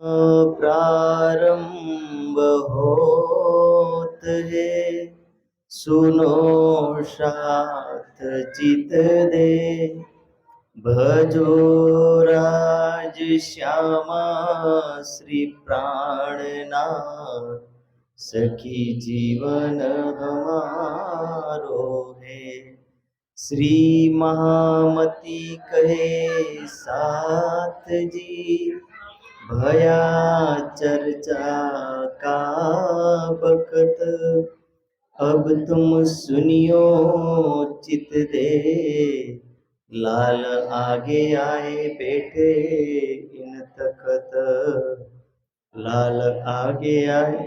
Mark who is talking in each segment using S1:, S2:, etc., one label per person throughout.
S1: प्रारंभ होत है, सुनो साथ चित दे। भजो राज श्यामा श्री प्राणनाथ, सखी जीवन हमारो है। श्री महामती कहे साथ जी, भया चर्चा का बखत। अब तुम सुनियो चित दे, लाल आगे आए बैठे इन तखत। लाल आगे आए।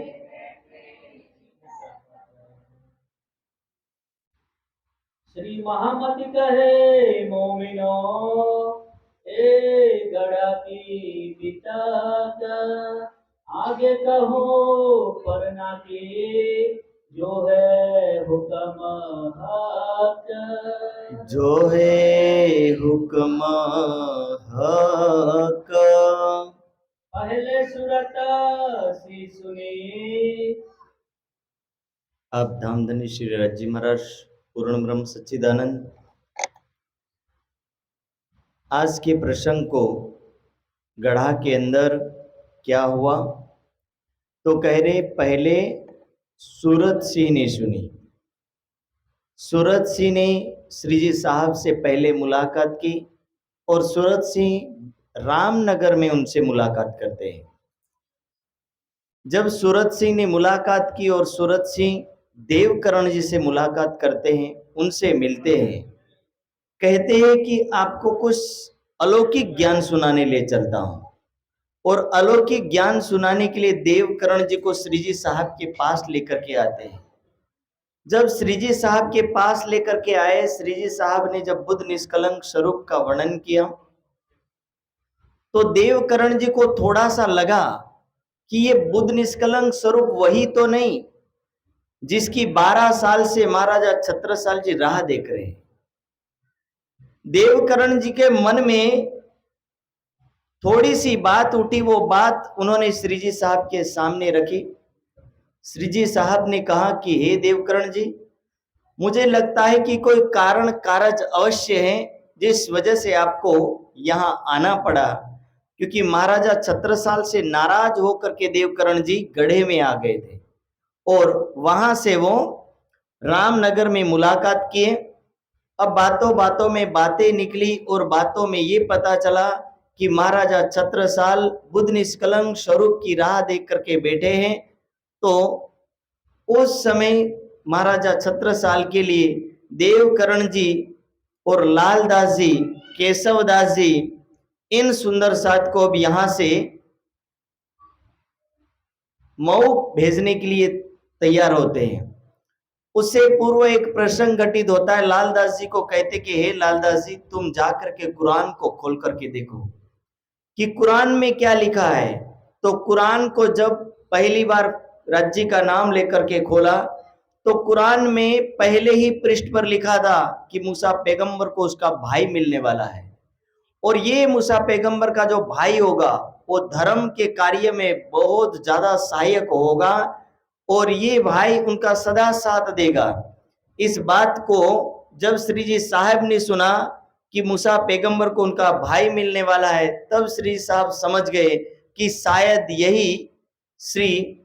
S2: श्री महामती कहे मोमिनो, ए गड़ा की बितात, आगे कहो पर ना की, जो है हुक्म हक।
S1: जो है हुक्म हक,
S2: पहले सूरत सी सुनी।
S1: आप धामधनी श्री राजी महाराज पूर्ण ब्रह्म सच्चिदानंद आज के प्रसंग को गढ़ा के अंदर क्या हुआ तो कह रहे, पहले सूरत सिंह ने सुनी। सूरत सिंह ने श्री जी साहब से पहले मुलाकात की और सूरत सिंह रामनगर में उनसे मुलाकात करते हैं। जब सूरत सिंह ने मुलाकात की और सूरत सिंह देवकरण जी से मुलाकात करते हैं, उनसे मिलते हैं, कहते हैं कि आपको कुछ अलौकिक ज्ञान सुनाने ले चलता हूं। और अलौकिक ज्ञान सुनाने के लिए देवकरण जी को श्री जी साहब के पास लेकर के आते हैं। जब श्री जी साहब के पास लेकर के आए, श्री जी साहब ने जब बुद्ध निष्कलंक स्वरूप का वर्णन किया तो देवकरण जी को थोड़ा सा लगा कि ये बुद्ध निष्कलंक स्वरूप वही तो नहीं जिसकी 12 साल से महाराजा छत्रसाल जी राह देख रहे हैं। देवकरण जी के मन में थोड़ी सी बात उठी, वो बात उन्होंने श्री जी साहब के सामने रखी। श्री जी साहब ने कहा कि हे देवकरण जी, मुझे लगता है कि कोई कारण कारज अवश्य है जिस वजह से आपको यहाँ आना पड़ा, क्योंकि महाराजा छत्रसाल से नाराज होकर के देवकरण जी गढ़े में आ गए थे और वहां से वो रामनगर में मुलाकात किए। अब बातों बातों में बातें निकली और बातों में ये पता चला कि महाराजा छत्रसाल बुद्ध निष्कलंक स्वरूप की राह देख करके बैठे हैं। तो उस समय महाराजा छत्रसाल के लिए देवकरण जी और लालदास जी, केशवदास जी, इन सुंदर साथ को अब यहां से मऊ भेजने के लिए तैयार होते हैं। उससे पूर्व एक प्रसंग घटित होता है। लालदास जी को कहते कि हे लालदास जी, तुम जाकर के कुरान को खोल करके देखो कि कुरान में क्या लिखा है। तो कुरान को जब पहली बार राज्य का नाम लेकर के खोला तो कुरान में पहले ही पृष्ठ पर लिखा था कि मूसा पैगंबर को उसका भाई मिलने वाला है और ये मूसा पैगंबर का जो भाई होगा वो धर्म के कार्य में बहुत ज्यादा सहायक होगा और ये भाई उनका सदा साथ देगा। इस बात को जब श्री जी साहब ने सुना कि मूसा पैगंबर को उनका भाई मिलने वाला है, तब श्री साहब समझ गए कि शायद यही श्री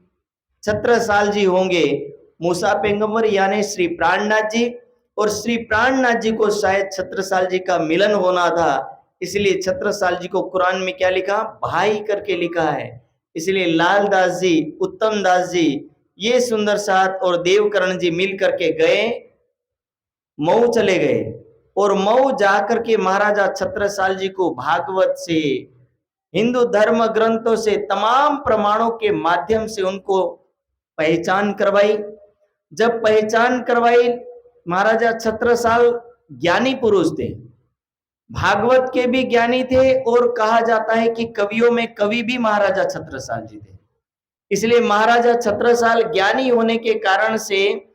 S1: छत्रसाल जी होंगे। मूसा पैगंबर यानी श्री प्राणनाथ जी, और श्री प्राणनाथ जी को शायद छत्रसाल जी का मिलन होना था, इसलिए छत्रसाल जी को कुरान में क्या लिखा, भाई करके लिखा है। इसलिए लालदास जी, उत्तम दास जी, ये सुंदर साथ और देवकरण जी मिल करके गए, मऊ चले गए और मऊ जाकर के महाराजा छत्रसाल जी को भागवत से, हिंदू धर्म ग्रंथों से, तमाम प्रमाणों के माध्यम से उनको पहचान करवाई। जब पहचान करवाई, महाराजा छत्रसाल ज्ञानी पुरुष थे, भागवत के भी ज्ञानी थे और कहा जाता है कि कवियों में कवि भी महाराजा छत्रसाल जी थे। इसलिए महाराजा छत्रसाल ज्ञानी होने के कारण से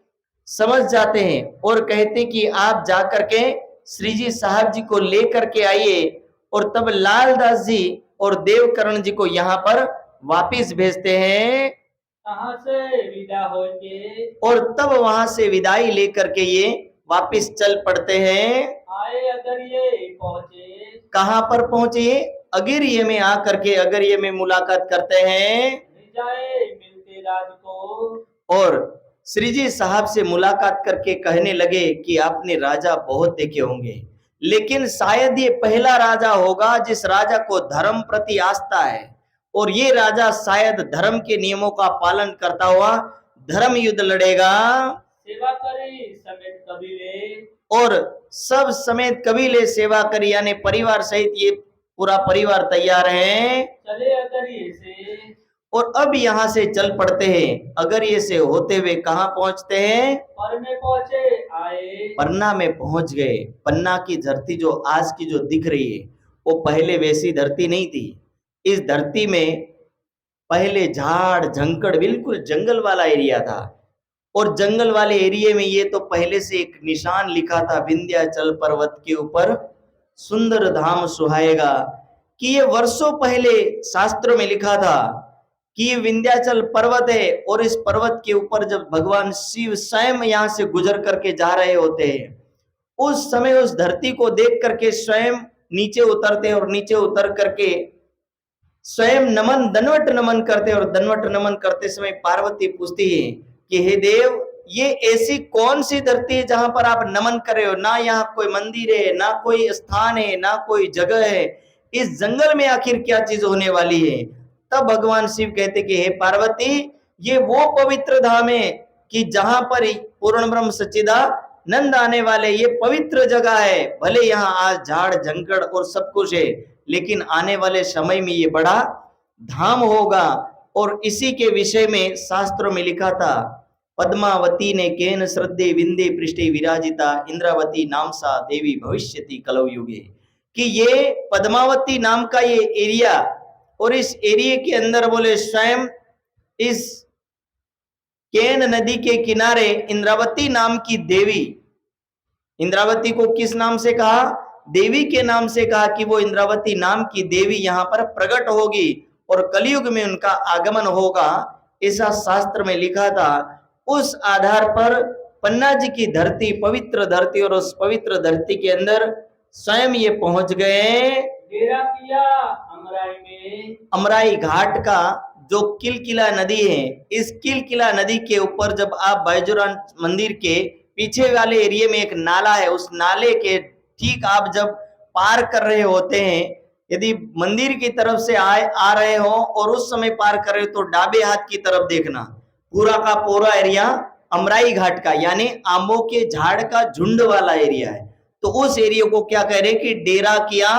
S1: समझ जाते हैं और कहते कि आप जाकर के श्री जी साहब जी को लेकर के आइए। और तब लालदास जी और देवकरण जी को यहाँ पर वापिस भेजते हैं
S2: कहाँ से विदा होके
S1: और तब वहां से विदाई लेकर के ये वापिस चल पड़ते हैं।
S2: आए अगर ये पहुंचे
S1: कहाँ पर पहुंचे? अगिरिये में आकर के अगिरिये में मुलाकात करते हैं
S2: जाए मिलते राज को
S1: और श्री जी साहब से मुलाकात करके कहने लगे कि आपने राजा बहुत देखे होंगे, लेकिन शायद ये पहला राजा होगा जिस राजा को धर्म प्रति आस्था है, और ये राजा शायद धर्म के नियमों का पालन करता हुआ धर्म युद्ध लड़ेगा।
S2: सेवा करी समेत कबीले
S1: और सब समेत कबीले सेवा करी, यानी परिवार सहित ये पूरा परिवार तैयार है।
S2: चले अगर ये से
S1: और अब यहाँ से चल पड़ते हैं, अगर ये से होते हुए कहाँ पहुंचते हैं?
S2: पर में पहुंचे आए
S1: पन्ना में पहुंच गए। पन्ना की धरती जो आज की जो दिख रही है वो पहले वैसी धरती नहीं थी। इस धरती में पहले झाड़ झंकड़ बिल्कुल जंगल वाला एरिया था, और जंगल वाले एरिया में ये तो पहले से एक निशान लिखा था विंध्याचल पर्वत के ऊपर सुंदर धाम सुहाएगा, कि ये वर्षों पहले शास्त्रों में लिखा था कि ये विंध्याचल पर्वत है, और इस पर्वत के ऊपर जब भगवान शिव स्वयं यहाँ से गुजर करके जा रहे होते हैं, उस समय उस धरती को देख करके स्वयं नीचे उतरते और नीचे उतर करके स्वयं नमन दंडवत नमन करते, और दंडवत नमन करते समय पार्वती पूछती है कि हे देव, ये ऐसी कौन सी धरती है जहां पर आप नमन कर रहे हो? ना यहाँ कोई मंदिर है, ना कोई स्थान है, ना कोई जगह है, इस जंगल में आखिर क्या चीज होने वाली है? तब भगवान शिव कहते कि हे पार्वती, ये वो पवित्र धाम है कि जहां पर पूर्ण ब्रह्म सच्चिदानंद आने वाले, ये पवित्र जगह है। भले यहाँ आज झाड़ झंकड़ और सब कुछ है, लेकिन आने वाले समय में ये बड़ा धाम होगा। और इसी के विषय में शास्त्रों में लिखा था, पद्मावती ने केन श्रद्धे विंदे पृष्ठे विराजिता इंद्रावती नाम सा देवी भविष्यति कलौ युगे, कि ये पद्मावती नाम का ये एरिया, और इस एरिया के अंदर बोले स्वयं इस केन नदी के किनारे इंद्रावती नाम की देवी, इंद्रावती को किस नाम से कहा? देवी के नाम से कहा कि वो इंद्रावती नाम की देवी यहाँ पर प्रकट होगी और कलयुग में उनका आगमन होगा, ऐसा शास्त्र में लिखा था। उस आधार पर पन्ना जी की धरती पवित्र धरती, और उस पवित्र धरती के अंदर स्वयं ये पहुंच गए।
S2: डेरा किया अमराई में,
S1: अमराई घाट का जो किलकिला नदी है, इस किलकिला नदी के ऊपर जब आप बैजूनाथ मंदिर के पीछे वाले एरिया में एक नाला है, उस नाले के ठीक आप जब पार कर रहे होते हैं, यदि मंदिर की तरफ से आ रहे हो और उस समय पार कर रहे हो, तो डाबे हाथ की तरफ देखना, पूरा का पूरा एरिया अमराई घाट का, यानी आंबों के झाड़ का झुंड वाला एरिया है। तो उस एरिया को क्या कह रहे कि डेरा किया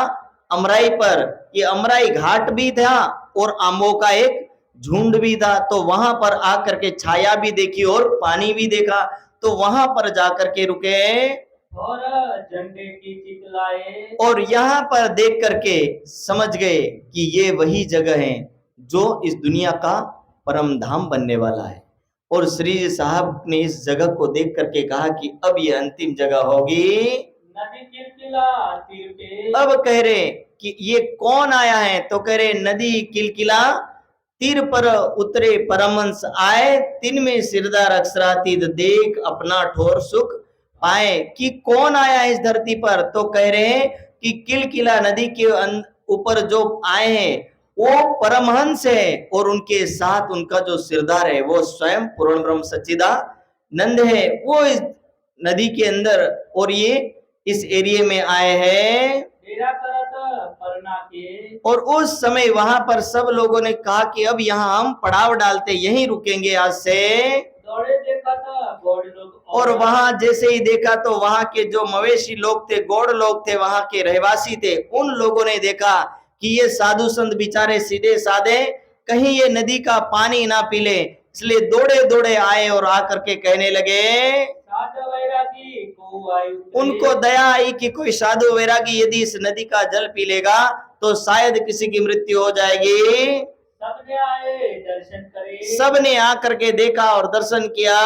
S1: अमराई पर। ये अमराई घाट भी था और आंबों का एक झुंड भी था। तो वहां पर आकर के छाया भी देखी और पानी भी देखा, तो वहां पर जाकर के रुके
S2: और झंडे की चितलाए,
S1: और यहाँ पर देख करके समझ गए कि ये वही जगह है जो इस दुनिया का परम धाम बनने वाला है। और श्री जी साहब ने इस जगह को देख करके कहा कि अब ये अंतिम जगह होगी।
S2: नदी किलकिला तीर पे,
S1: अब कह रहे कि ये कौन आया है? तो कह रहे नदी किलकिला तीर पर उतरे परमहंस आए, तिन में सिरदार अक्षरातीत देख अपना ठोर सुख पाए। कि कौन आया इस धरती पर? तो कह रहे हैं कि किलकिला नदी के ऊपर जो आए हैं वो परमहंस है, और उनके साथ उनका जो सिरदार है वो स्वयं पूर्ण ब्रह्म सच्चिदानंद है, वो इस नदी के अंदर और ये इस एरिया में आए हैं।
S2: डेरा करत परना के,
S1: और उस समय वहां पर सब लोगों ने कहा कि अब यहाँ हम पड़ाव डालते, यहीं रुकेंगे आज से।
S2: दौड़े देखा था गौड़ लोग,
S1: और वहां जैसे ही देखा तो वहां के जो मवेशी लोग थे, गौड़ लोग थे, वहां के रहवासी थे, उन लोगों ने देखा कि ये साधु संत बेचारे सीधे साधे, कहीं ये नदी का पानी ना पी ले, इसलिए दौड़े दौड़े आए और आकर के कहने लगे,
S2: साधु वैरागी को आयु,
S1: उनको दया आई कि कोई साधु वैरागी यदि इस नदी का जल पी लेगा तो शायद किसी की मृत्यु हो जाएगी।
S2: सबने आए दर्शन करे,
S1: सबने आकर के देखा और दर्शन किया।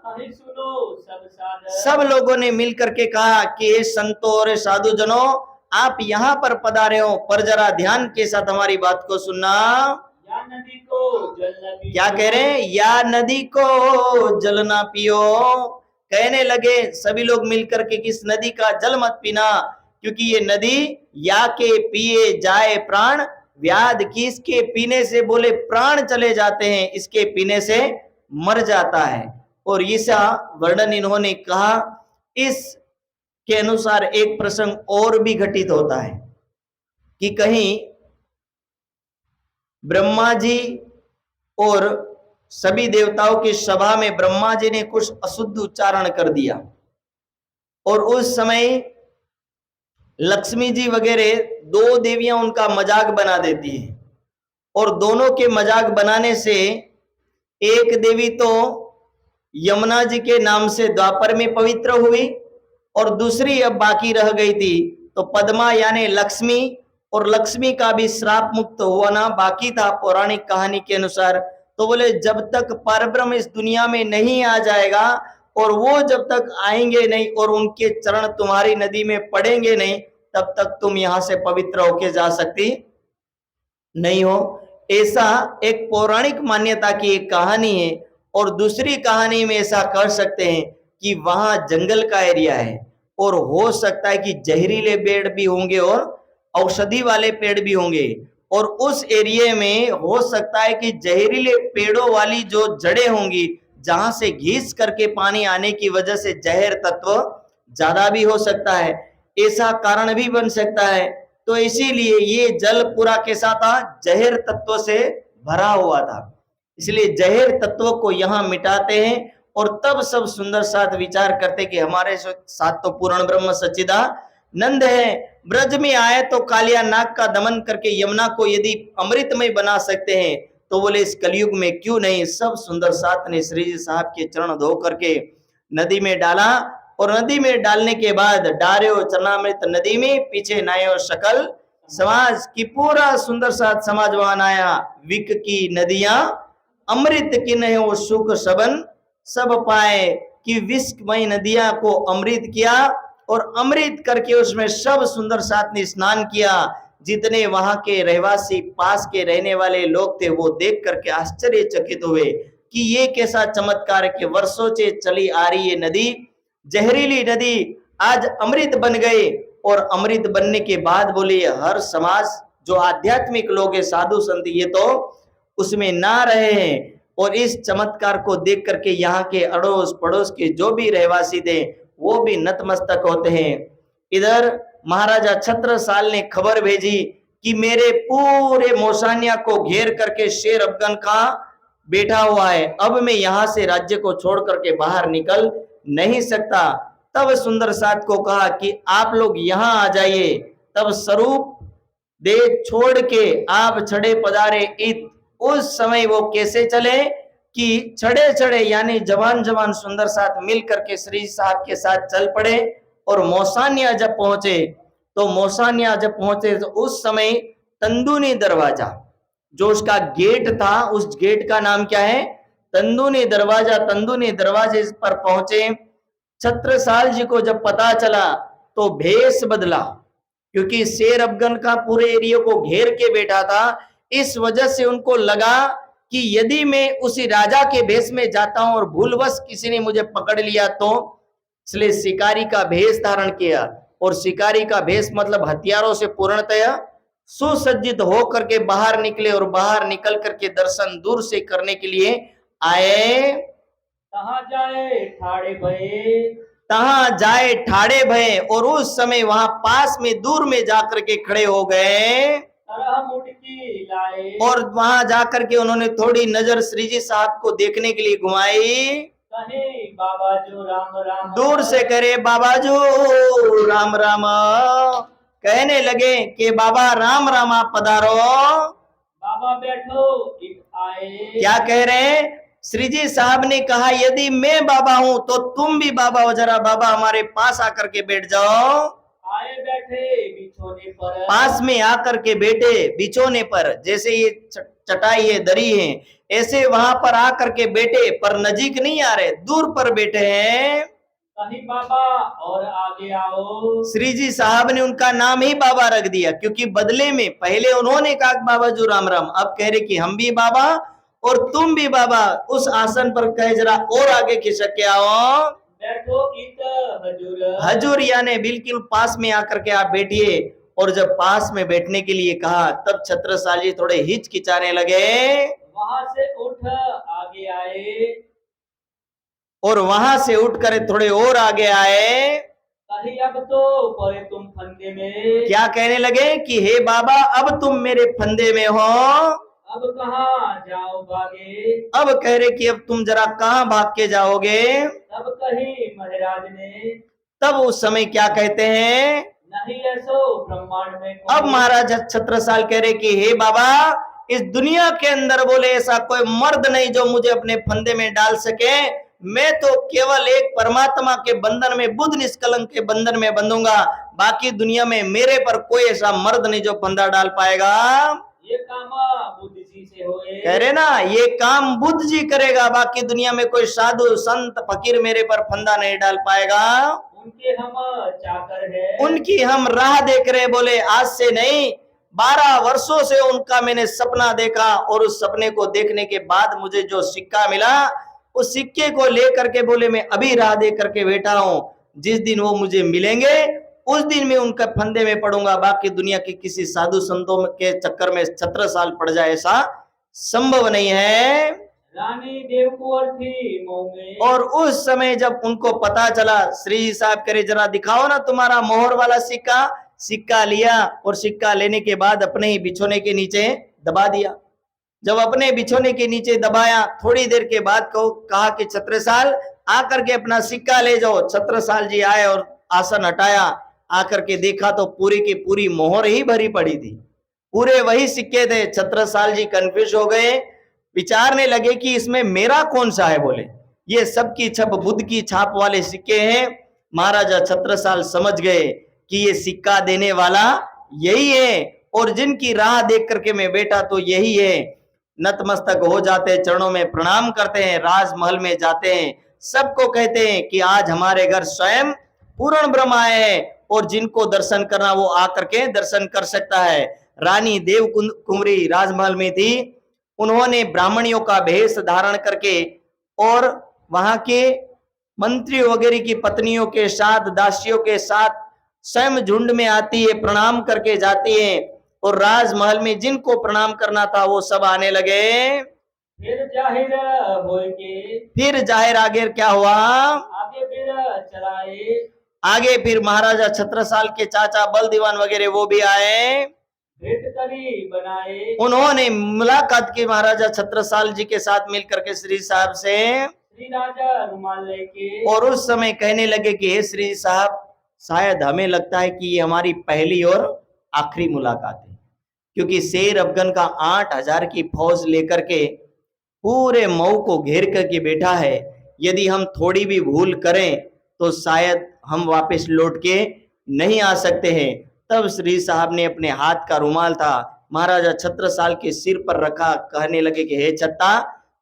S2: कहीं सुनो सब साधु,
S1: सब लोगों ने मिलकर के कहा कि हे संतों और साधु जनों, आप यहाँ पर पधारे हो, पर जरा ध्यान के साथ हमारी बात को सुनना।
S2: ज्ञान नदी को जल न पियो।
S1: क्या कह रहे हैं? या नदी को जल ना पियो। कहने लगे सभी लोग मिलकर के किस नदी का जल मत पीना, क्योंकि ये नदी या के पिए जाए प्राण व्याध, की इसके पीने से बोले प्राण चले जाते हैं, इसके पीने से मर जाता है। और ऐसा वर्णन इन्होंने कहा। इस के अनुसार एक प्रसंग और भी घटित होता है कि कहीं ब्रह्मा जी और सभी देवताओं की सभा में ब्रह्मा जी ने कुछ अशुद्ध उच्चारण कर दिया, और उस समय लक्ष्मी जी वगैरह दो देवियां उनका मजाक बना देती है, और दोनों के मजाक बनाने से एक देवी तो यमुना जी के नाम से द्वापर में पवित्र हुई, और दूसरी अब बाकी रह गई थी तो पद्मा यानी लक्ष्मी, और लक्ष्मी का भी श्राप मुक्त होना बाकी था पौराणिक कहानी के अनुसार। तो बोले जब तक परब्रह्म इस दुनिया में नहीं आ जाएगा, और वो जब तक आएंगे नहीं और उनके चरण तुम्हारी नदी में पड़ेंगे नहीं, तब तक तुम यहां से पवित्र होके जा सकती नहीं हो। ऐसा एक पौराणिक मान्यता की एक कहानी है। और दूसरी कहानी में ऐसा कर सकते हैं कि वहां जंगल का एरिया है, और हो सकता है कि जहरीले पेड़ भी होंगे और औषधि वाले पेड़ भी होंगे, और उस एरिया में हो सकता है कि जहरीले पेड़ों वाली जो जड़ें होंगी, जहां से घिस करके पानी आने की वजह से जहर तत्व ज्यादा भी हो सकता है, ऐसा कारण भी बन सकता है। तो इसीलिए ये जल पूरा कैसा था? जहर तत्व से भरा हुआ था। इसलिए जहर तत्व को यहाँ मिटाते हैं, और तब सब सुंदर साथ विचार करते कि हमारे साथ तो पूर्ण ब्रह्म सच्चिदानंद है। ब्रज में आए तो कालिया नाग का दमन करके यमुना को यदि अमृतमय बना सकते हैं, तो बोले इस कलयुग में क्यों नहीं। सब सुंदर साथ ने श्री जी साहब के चरण धो करके नदी में डाला, और नदी में डालने के बाद डार्यो चरणामृत नदी में पीछे नायो सकल समाज की पूरा सुंदर साथ समाज वहां आया। विक की नदियां अमृत किन्ह वो सुख सबन सब पाए, कि विषमय नदियां को अमृत किया, और अमृत करके उसमें सब सुंदर साथ ने स्नान किया। जितने वहां के रहवासी पास के रहने वाले लोग थे वो देख करके आश्चर्यचकित हुए कि ये कैसा चमत्कार है कि वर्षों से चली आ रही है नदी, जहरीली नदी आज अमृत बन गए। और अमृत बनने के बाद बोले हर समाज जो आध्यात्मिक लोग है, साधु संत, ये तो उसमें ना रहे हैं। और इस चमत्कार को देख करके यहाँ के अड़ोस पड़ोस के जो भी रहवासी थे वो भी नतमस्तक होते हैं। इधर महाराजा छत्रसाल ने खबर भेजी कि मेरे पूरे मौसानिया को घेर करके शेर अफगन का बैठा हुआ है, अब मैं यहाँ से राज्य को छोड़ करके बाहर निकल नहीं सकता। तब सुंदर साथ को कहा कि आप लोग यहाँ आ जाइए। तब स्वरूप दे छोड़ के आप छड़े पधारे इत। उस समय वो कैसे चले कि छड़े छड़े यानी जवान जवान सुंदर साथ मिल करके श्री साहब के साथ चल पड़े। और मौसानिया जब पहुंचे तो उस समय तंदूनी दरवाजा जो उसका गेट था, उस गेट का नाम क्या है? तंदूनी दरवाजा। तंदूनी दरवाजे पर पहुंचे। छत्रसाल जी को जब पता चला तो भेष बदला, क्योंकि शेर अफगन का पूरे एरिया को घेर के बैठा था। इस वजह से उनको लगा कि यदि मैं उसी राजा के भेष में जाता हूं और भूलवश किसी ने मुझे पकड़ लिया तो, इसलिए शिकारी का भेष धारण किया। और शिकारी का भेष मतलब हथियारों से पूर्णतया सुसज्जित हो करके बाहर निकले, और बाहर निकल करके दर्शन दूर से करने के लिए आए।
S2: तहाँ जाए
S1: ठाड़े भये, और उस समय वहां पास में दूर में जाकर के खड़े हो गए, और वहां जाकर के उन्होंने थोड़ी नजर श्री जी साहब को देखने के लिए घुमाई।
S2: बाबा जो राम राम,
S1: दूर से करे बाबा जो राम राम, कहने लगे कि बाबा राम राम आप पधारो।
S2: बाबा बैठो आए।
S1: क्या कह रहे हैं? श्री जी साहब ने कहा यदि मैं बाबा हूं तो तुम भी बाबा हो, जरा बाबा हमारे पास आकर के बैठ जाओ।
S2: आए बैठे बिछोने पर,
S1: पास में आकर के बैठे बिछोने पर, जैसे ये चटाई है दरी है ऐसे वहां पर आकर के बैठे, पर नजीक नहीं आ रहे, दूर पर बैठे हैं।
S2: कहीं बाबा और आगे आओ।
S1: श्री जी साहब ने उनका नाम ही बाबा रख दिया, क्योंकि बदले में पहले उन्होंने कहा बाबा जो राम राम, अब कह रहे कि हम भी बाबा और तुम भी बाबा। उस आसन पर कहे जरा और आगे खिसक के आओ।
S2: बैठो इत हजूर।
S1: हजूर यानी बिल्कुल पास में आकर के आप बैठिए। और जब पास में बैठने के लिए कहा तब छत्रसाल जी थोड़े हिचकिचाने लगे।
S2: वहां से उठ आगे आए।
S1: और वहां से उठकर थोड़े और आगे आए।
S2: कहीं अब तो पड़े तुम फंदे में।
S1: क्या कहने लगे कि हे बाबा अब तुम मेरे फंदे में हो।
S2: अब कहाँ जाओ भागे।
S1: अब कह रहे कि अब तुम जरा कहाँ भाग के जाओगे।
S2: तब कहीं महाराज ने।
S1: तब उस समय क्या कहते हैं,
S2: नहीं ऐसो ब्रह्मांड में कोई।
S1: अब महाराज छत्रसाल कह रहे कि हे बाबा इस दुनिया के अंदर बोले ऐसा कोई मर्द नहीं जो मुझे अपने फंदे में डाल सके। मैं तो केवल एक परमात्मा के बंधन में, बुद्ध निष्कलंक के बंधन में बंधूंगा। बाकी दुनिया में मेरे पर कोई ऐसा मर्द नहीं जो फंदा डाल पाएगा।
S2: ये काम बुद्ध जी से होए।
S1: कह रहे ना ये काम बुद्ध जी करेगा, बाकी दुनिया में कोई साधु संत फकीर मेरे पर फंदा नहीं डाल पाएगा।
S2: उनके हम चाकर है।
S1: उनकी हम राह देख रहे। बोले आज से नहीं, 12 वर्षों से उनका मैंने सपना देखा। और उस सपने को देखने के बाद मुझे जो सिक्का मिला, उस सिक्के को लेकर के बोले मैं अभी राह देख करके बैठा हूं। जिस दिन वो मुझे मिलेंगे उस दिन मैं उनके फंदे में पड़ूंगा। बाकी दुनिया के किसी साधु संतों के चक्कर में छत्रसाल पड़ जाए ऐसा संभव नहीं है।
S2: रानी देव कुंवर थी मऊ में।
S1: और उस समय जब उनको पता चला, श्री जी साहब करे जरा दिखाओ ना तुम्हारा मोहर वाला सिक्का। सिक्का लिया और सिक्का लेने के बाद अपने ही बिछोने के नीचे दबा दिया। जब अपने बिछोने के नीचे दबाया, थोड़ी देर के बाद कहा कि छत्रसाल आकर के अपना सिक्का ले जाओ। छत्रसाल जी आए और आसन हटाया। आकर के देखा तो पूरी की पूरी मोहर ही भरी पड़ी थी, पूरे वही सिक्के थे। छत्रसाल जी कंफ्यूज हो गए, विचारने लगे कि इसमें मेरा कौन सा है। बोले ये सब की छप बुद्ध की छाप वाले सिक्के हैं। महाराजा छत्रसाल समझ गए कि ये सिक्का देने वाला यही है और जिनकी राह देख करके मैं बैठा तो यही है। नतमस्तक हो जाते, चरणों में प्रणाम करते हैं, राजमहल में जाते हैं, सबको कहते हैं कि आज हमारे घर स्वयं पूर्ण ब्रह्म आए हैं और जिनको दर्शन करना वो आकर के दर्शन कर सकता है। रानी देव कुंवरी राजमहल में थी। उन्होंने ब्राह्मणियों का भेष धारण करके और वहां के मंत्री वगैरह की पत्नियों के साथ, दासियों के साथ स्वयं झुंड में आती है, प्रणाम करके जाती है। और राजमहल में जिनको प्रणाम करना था वो सब आने लगे।
S2: फिर जाहिर होए के।
S1: फिर जाहिर आगे क्या हुआ,
S2: आगे फिर चलाए।
S1: आगे फिर महाराजा छत्रसाल के चाचा बल दीवान वगैरह वो भी आए।
S2: भेंट करी बनाए।
S1: उन्होंने मुलाकात की महाराजा छत्रसाल जी के साथ मिलकर के श्री साहब से।
S2: श्री राजा रुमाल लेके।
S1: और उस समय कहने लगे कि हे श्री साहब, शायद हमें लगता है कि ये हमारी पहली और आखिरी मुलाकात है, क्योंकि शेर अफगन का 8000 की फौज लेकर के पूरे मऊ को घेर करके बैठा है। यदि हम थोड़ी भी भूल करें तो शायद हम वापस लौट के नहीं आ सकते हैं। तब श्री साहब ने अपने हाथ का रुमाल था महाराजा छत्रसाल के सिर पर रखा। कहने लगे कि हे छत्ता,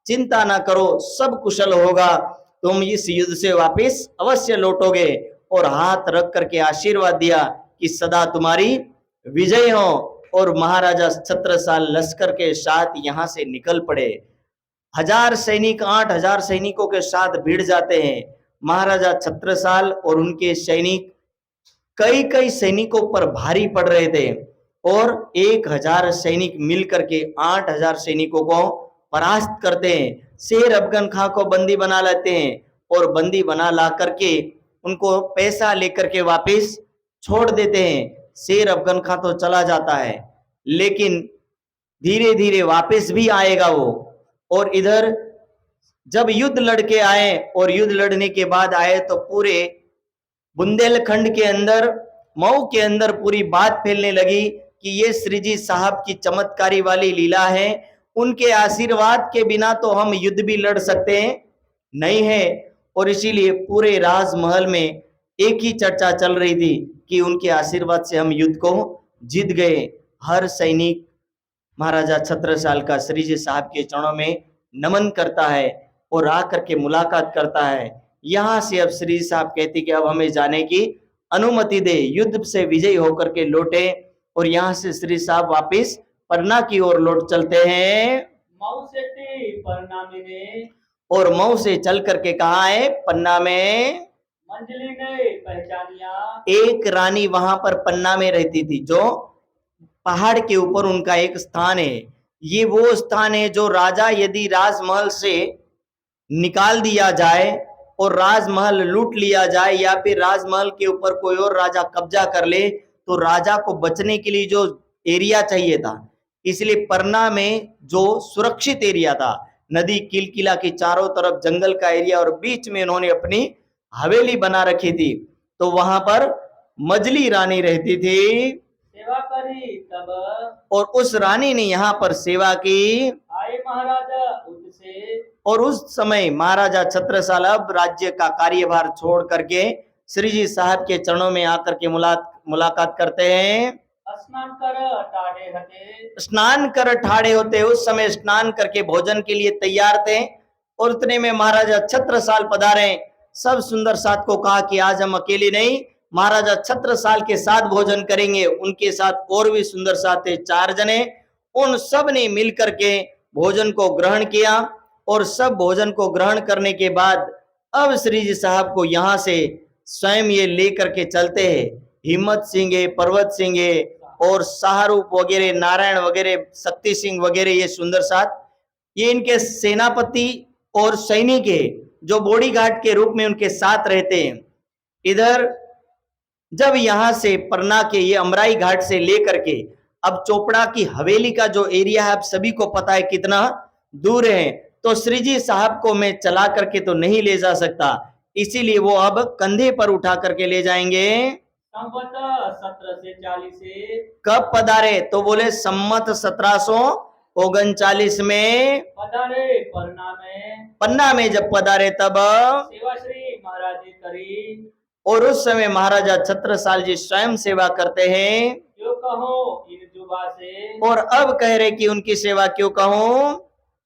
S1: चिंता ना करो, सब कुशल होगा, तुम इस युद्ध से वापस अवश्य लौटोगे। और हाथ रख करके आशीर्वाद दिया कि सदा तुम्हारी विजय हो। और महाराजा छत्रसाल लश्कर के साथ यहाँ से निकल पड़े। 1000 सैनिक 8000 सैनिकों के साथ भिड़ जाते हैं। महाराजा छत्रसाल और उनके सैनिक कई कई सैनिकों पर भारी पड़ रहे थे और 1000 सैनिक मिलकर के 8000 सैनिकों को परास्त करते हैं। शेर अफगन खां को बंदी बना लेते हैं और बंदी बना ला करके उनको पैसा लेकर के वापस छोड़ देते हैं। शेर अफगन खां तो चला जाता है, लेकिन धीरे धीरे वापस भी आएगा वो। और इधर जब युद्ध लड़के आए और युद्ध लड़ने के बाद आए तो पूरे बुंदेलखंड के अंदर, मऊ के अंदर पूरी बात फैलने लगी कि ये श्री जी साहब की चमत्कारी वाली लीला है। उनके आशीर्वाद के बिना तो हम युद्ध भी लड़ सकते हैं नहीं है। और इसीलिए पूरे राजमहल में एक ही चर्चा चल रही थी कि उनके आशीर्वाद से हम युद्ध को जीत गए। हर सैनिक महाराजा छत्रसाल का श्री जी साहब के चरणों में नमन करता है और आकर के मुलाकात करता है। यहाँ से अब श्री साहब कहते कि अब हमें जाने की अनुमति दे, युद्ध से विजयी होकर के लौटे। और यहाँ से श्री साहब वापिस पन्ना की ओर लौट चलते हैं।
S2: मऊ सेठी परिणामी
S1: और मऊ से चल करके कहा है, पन्ना में
S2: मंजली ने पहचानिया।
S1: एक रानी वहां पर पन्ना में रहती थी, जो पहाड़ के ऊपर उनका एक स्थान है। ये वो स्थान है जो राजा यदि राजमहल से निकाल दिया जाए और राजमहल लूट लिया जाए या फिर राजमहल के ऊपर कोई और राजा कब्जा कर ले, तो राजा को बचने के लिए जो एरिया चाहिए था, इसलिए पन्ना में जो सुरक्षित एरिया था, नदी किलकिला की चारों तरफ जंगल का एरिया और बीच में उन्होंने अपनी हवेली बना रखी थी, तो वहां पर मजली रानी रहती थी।
S2: सेवा करी तब
S1: और उस रानी ने यहाँ पर सेवा की।
S2: आए महाराजा उससे।
S1: और उस समय महाराजा छत्रसाल अब राज्य का कार्यभार छोड़ करके श्री जी साहब के चरणों में आकर के मुलाकात करते हैं।
S2: स्नान कर टाढ़े हटे।
S1: स्नान कर ठाड़े होते, उस समय स्नान करके भोजन के लिए तैयार थे। और उतने में महाराजा छत्रसाल पधारे। सब सुंदर साथ को कहा कि आज हम अकेले नहीं, महाराजा छत्रसाल के साथ भोजन करेंगे। उनके साथ और भी सुंदर साथ थे, 4 जने। उन सब ने मिलकर के भोजन को ग्रहण किया। और सब भोजन को ग्रहण करने के बाद अब श्री जी साहब को यहाँ से स्वयं ये लेकर के चलते हैं। हिम्मत सिंह है, पर्वत सिंह है और शाहरूप वगैरह, नारायण वगैरह, शक्ति सिंह वगैरह, ये सुंदर साथ, ये इनके सेनापति और सैनिक है जो बॉडीगार्ड के रूप में उनके साथ रहते हैं। इधर जब यहाँ से पन्ना के ये अमराई घाट से लेकर के अब चोपड़ा की हवेली का जो एरिया है, आप सभी को पता है कितना दूर है, तो श्री जी साहब को मैं चला करके तो नहीं ले जा सकता, इसीलिए वो अब कंधे पर उठा करके ले जाएंगे।
S2: संवत 1740
S1: कब पधारे? तो बोले सम्मत 1739 में
S2: पधारे
S1: पन्ना में जब पधारे तब
S2: सेवा श्री महाराज जी करी।
S1: और उस समय महाराजा छत्रसाल जी स्वयं सेवा करते हैं।
S2: क्यों कहो इन जुबा से।
S1: और अब कह रहे कि उनकी सेवा क्यों कहूं।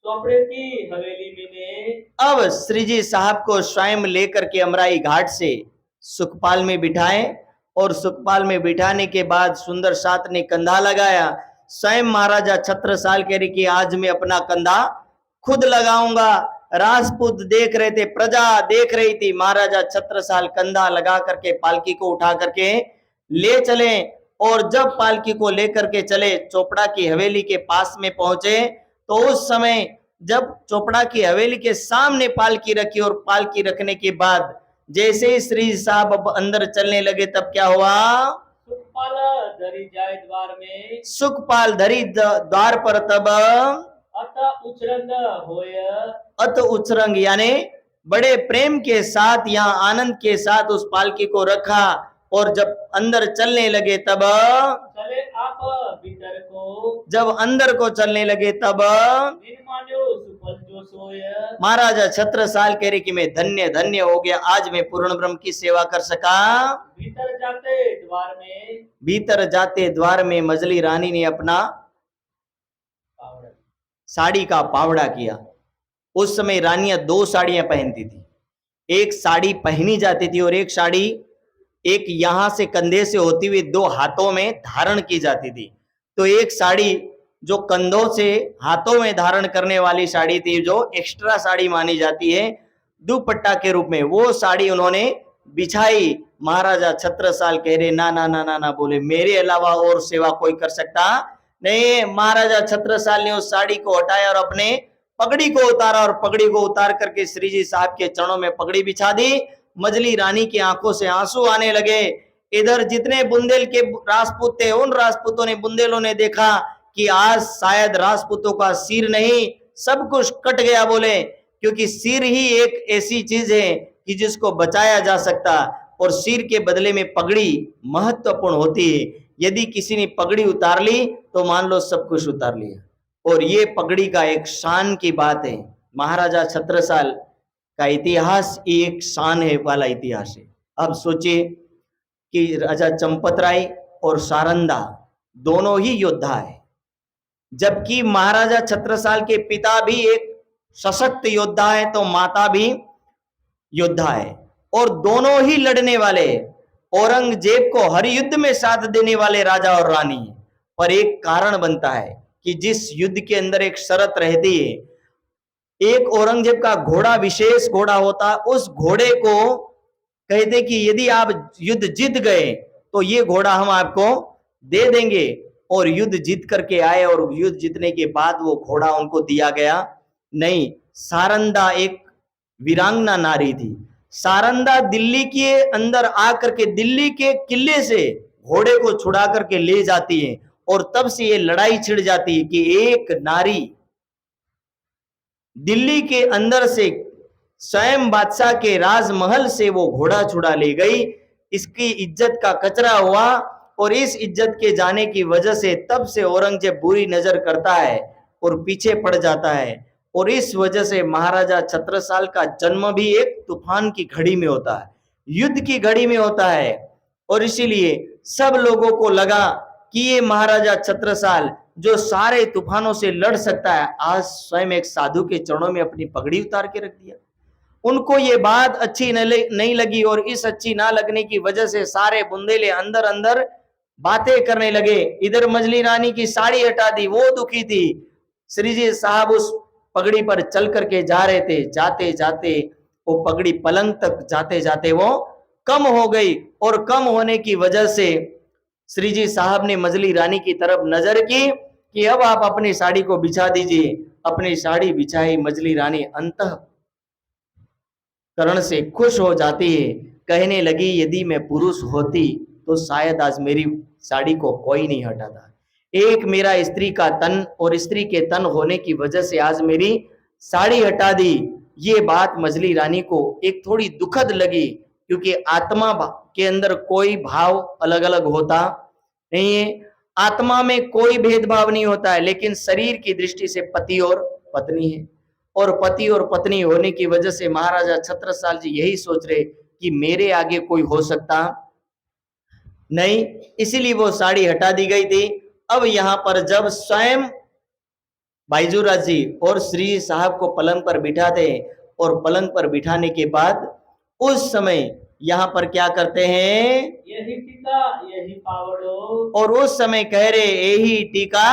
S2: चोपड़े की हवेली में ने
S1: अब श्री जी साहब को स्वयं लेकर के अमराई घाट से सुखपाल में बिठाए। और सुखपाल में बिठाने के बाद सुंदर साथ ने कंधा लगाया। स्वयं महाराजा छत्रसाल कह रहे कि आज मैं अपना कंधा खुद लगाऊंगा। राजपूत देख रहे थे, प्रजा देख रही थी। महाराजा छत्रसाल कंधा लगा करके पालकी को उठा करके ले चले। और जब पालकी को लेकर के चले, चोपड़ा की हवेली के पास में पहुंचे, तो उस समय जब चोपड़ा की हवेली के सामने पालकी रखी और पालकी रखने के बाद जैसे ही श्री साहब अब अंदर चलने लगे, तब क्या हुआ।
S2: सुखपाल धरी जाए द्वार में।
S1: सुखपाल धरी द्वार पर तब
S2: अत उचरंग होय।
S1: अत उचरंग यानी बड़े प्रेम के साथ, यहाँ आनंद के साथ उस पालकी को रखा। और जब अंदर चलने लगे तब
S2: चले आप भीतर को।
S1: जब अंदर को चलने लगे तब
S2: सुफल जो सोय।
S1: महाराजा छत्रसाल कह रहे कि मैं धन्य धन्य हो गया, आज मैं पूर्ण ब्रह्म की सेवा कर सका।
S2: भीतर जाते द्वार में।
S1: भीतर जाते द्वार में मजली रानी ने अपना साड़ी का पावड़ा किया। उस समय रानियां 2 साड़ियां पहनती थी। एक साड़ी पहनी जाती थी और एक साड़ी एक यहां से कंधे से होती हुई 2 हाथों में धारण की जाती थी। तो एक साड़ी जो कंधों से हाथों में धारण करने वाली साड़ी थी, जो एक्स्ट्रा साड़ी मानी जाती है दुपट्टा के रूप में, वो साड़ी उन्होंने बिछाई। महाराजा छत्रसाल कह रहे ना ना ना ना ना, बोले मेरे अलावा और सेवा कोई कर सकता नहीं। महाराजा छत्रसाल ने उस साड़ी को हटाया और अपने पगड़ी को उतारा और पगड़ी को उतार करके श्री जी साहब के चरणों में पगड़ी बिछा दी। मजली रानी की आंखों से आंसू आने लगे। इधर जितने बुंदेल के राजपूत थे, उन राजपूतों ने, बुंदेलों ने देखा कि आज शायद राजपूतों का सिर नहीं, सब कुछ कट गया। बोले क्योंकि सिर ही एक ऐसी चीज है कि जिसको बचाया जा सकता, और सिर के बदले में पगड़ी महत्वपूर्ण होती है। यदि किसी ने पगड़ी उतार ली तो मान लो सब कुछ उतार लिया। और ये पगड़ी का एक शान की बात है। महाराजा छत्रसाल का इतिहास एक शान है वाला इतिहास है। अब सोचिए कि राजा चंपत राय और सारंदा दोनों ही योद्धा है, जबकि महाराजा छत्रसाल के पिता भी एक सशक्त योद्धा है, तो माता भी योद्धा है और दोनों ही लड़ने वाले, औरंगजेब को हर युद्ध में साथ देने वाले राजा और रानी है। पर एक कारण बनता है कि जिस युद्ध के अंदर एक शर्त रहती है, एक औरंगजेब का घोड़ा विशेष घोड़ा होता, उस घोड़े को कहते कि यदि आप युद्ध जीत गए तो ये घोड़ा हम आपको दे देंगे। और युद्ध जीत करके आए और युद्ध जीतने के बाद वो घोड़ा उनको दिया गया नहीं। सारंदा एक वीरांगना नारी थी। सारंदा दिल्ली के अंदर आकर के दिल्ली के किले से घोड़े को छुड़ा करके ले जाती है और तब से ये लड़ाई छिड़ जाती है कि एक नारी दिल्ली के अंदर से स्वयं बादशाह के राजमहल से वो घोड़ा छुड़ा ले गई। इसकी इज्जत का कचरा हुआ और इस इज्जत के जाने की वजह से तब से औरंगजेब बुरी नजर करता है और पीछे पड़ जाता है। और इस वजह से महाराजा छत्रसाल का जन्म भी एक तूफान की घड़ी में होता है, युद्ध की घड़ी में होता है। और इसीलिए सब लोगों को लगा कि ये महाराजा छत्रसाल जो सारे तूफानों से लड़ सकता है, आज स्वयं एक साधु के चरणों में अपनी पगड़ी उतार के रख दिया। उनको ये बात अच्छी नहीं लगी और इस अच्छी ना लगने की वजह से सारे बुंदेले अंदर अंदर बातें करने लगे। इधर मजली रानी की साड़ी हटा दी, वो दुखी थी। श्री जी साहब उस पगड़ी पर चल करके जा रहे थे, जाते जाते वो पगड़ी पलंग तक जाते जाते वो कम हो गई और कम होने की वजह से श्री जी साहब ने मजली रानी की तरफ नजर की कि अब आप अपनी साड़ी को बिछा दीजिए। अपनी साड़ी बिछाई, मजली रानी अंतःकरण से खुश हो जाती है, कहने लगी यदि मैं पुरुष होती तो शायद आज मेरी साड़ी को कोई नहीं हटाता। एक मेरा स्त्री का तन और स्त्री के तन होने की वजह से आज मेरी साड़ी हटा दी। ये बात मजली रानी को एक थोड़ी दुखद लगी, क्योंकि आत्मा के अंदर कोई भाव अलग अलग होता नहीं है, आत्मा में कोई भेदभाव नहीं होता है, लेकिन शरीर की दृष्टि से पति और पत्नी है। और पति और पत्नी होने की वजह से महाराजा छत्रसाल जी यही सोच रहे कि मेरे आगे कोई हो सकता नहीं, इसीलिए वो साड़ी हटा दी गई थी। अब यहाँ पर जब स्वयं बाईजूराज जी और श्री साहब को पलंग पर बिठाते और पलंग पर बिठाने के बाद उस समय यहाँ पर क्या करते हैं,
S2: यही टीका यही पावड़ो,
S1: और उस समय कह रहे यही टीका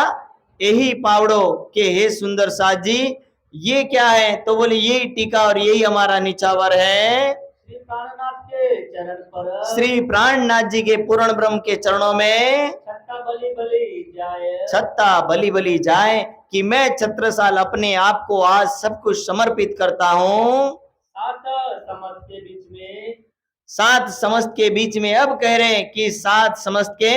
S1: यही पावड़ो के हे सुंदर साथ जी ये क्या है, तो बोले यही टीका और यही हमारा निछावर है।
S2: श्री प्राणनाथ के चरण पर,
S1: श्री प्राणनाथ जी के पूर्ण ब्रह्म के चरणों में
S2: छत्ता बलि बलि जाए,
S1: छत्ता बलि बलि जाए कि मैं छत्रसाल अपने आप को आज सब कुछ समर्पित करता हूँ।
S2: सात समस्त के बीच में,
S1: सात समस्त के बीच में, अब कह रहे हैं कि सात समस्त के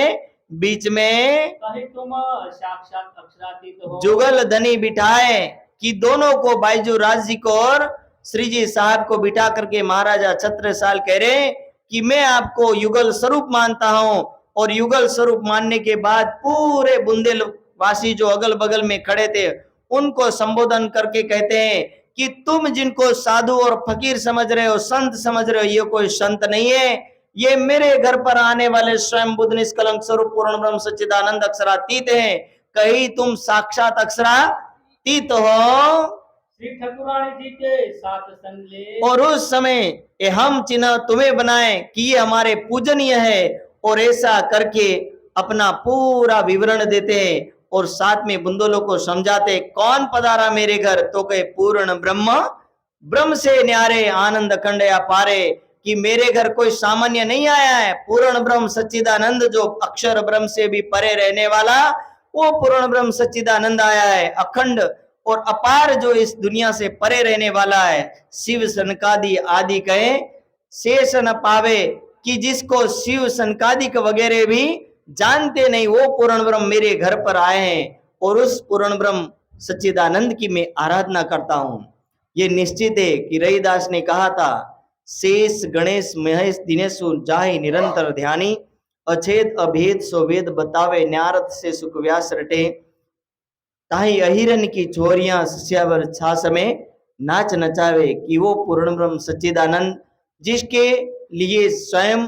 S1: बीच में
S2: कहीं तुम साक्षात अक्षरातीत हो,
S1: जुगल धनी बिठाए कि दोनों को बाईजूराज जी को और श्री जी साहब को बिठा करके महाराजा छत्रसाल कह रहे कि मैं आपको युगल स्वरूप मानता हूं। और युगल स्वरूप मानने के बाद पूरे बुंदेलवासी जो अगल बगल में खड़े थे उनको संबोधन करके कहते हैं कि तुम जिनको साधु और फकीर समझ रहे हो, संत समझ रहे हो, ये कोई संत नहीं है, ये मेरे घर पर आने वाले स्वयं बुद्ध निष्कलंक स्वरूप पूर्ण ब्रह्म सच्चिदानंद अक्षरातीत हैं। कहीं तुम साक्षात अक्षरातीत हो।
S2: श्री ठाकुरानी जी के साथ संग ले,
S1: और उस समय ये हम चिन्ह तुम्हें बनाए कि ये हमारे पूजनीय है, और ऐसा करके अपना पूरा विवरण देते हैं और साथ में बुंदोलों को समझाते कौन पधारा मेरे घर, तो कहे पूर्ण ब्रह्म, ब्रह्म से न्यारे आनंद अखंड अपारे, कि मेरे घर कोई सामान्य नहीं आया है, पूर्ण ब्रह्म सच्चिदानंद जो अक्षर ब्रह्म से भी परे रहने वाला वो पूर्ण ब्रह्म सच्चिदानंद आया है, अखंड और अपार जो इस दुनिया से परे रहने वाला है। शिव सनकादि आदि कहे शेष न पावे, कि जिसको शिव सनकादिक वगैरह भी जानते नहीं वो पूर्ण ब्रह्म मेरे घर पर आए हैं, और उस पूर्ण ब्रह्म सच्चिदानंद की मैं आराधना करता हूं। ये निश्चित है कि रविदास ने कहा था, शेष गणेश महेश दिनेशु जाहि निरंतर ध्यानी, अछेद अभेद सो वेद बतावे न्यारत से सुख व्यास रटे, ताही अहिरन की छोरियां सस्यावर छास में नाच नचावे, कि वो पूर्ण ब्रह्म सच्चिदानंद जिसके लिए स्वयं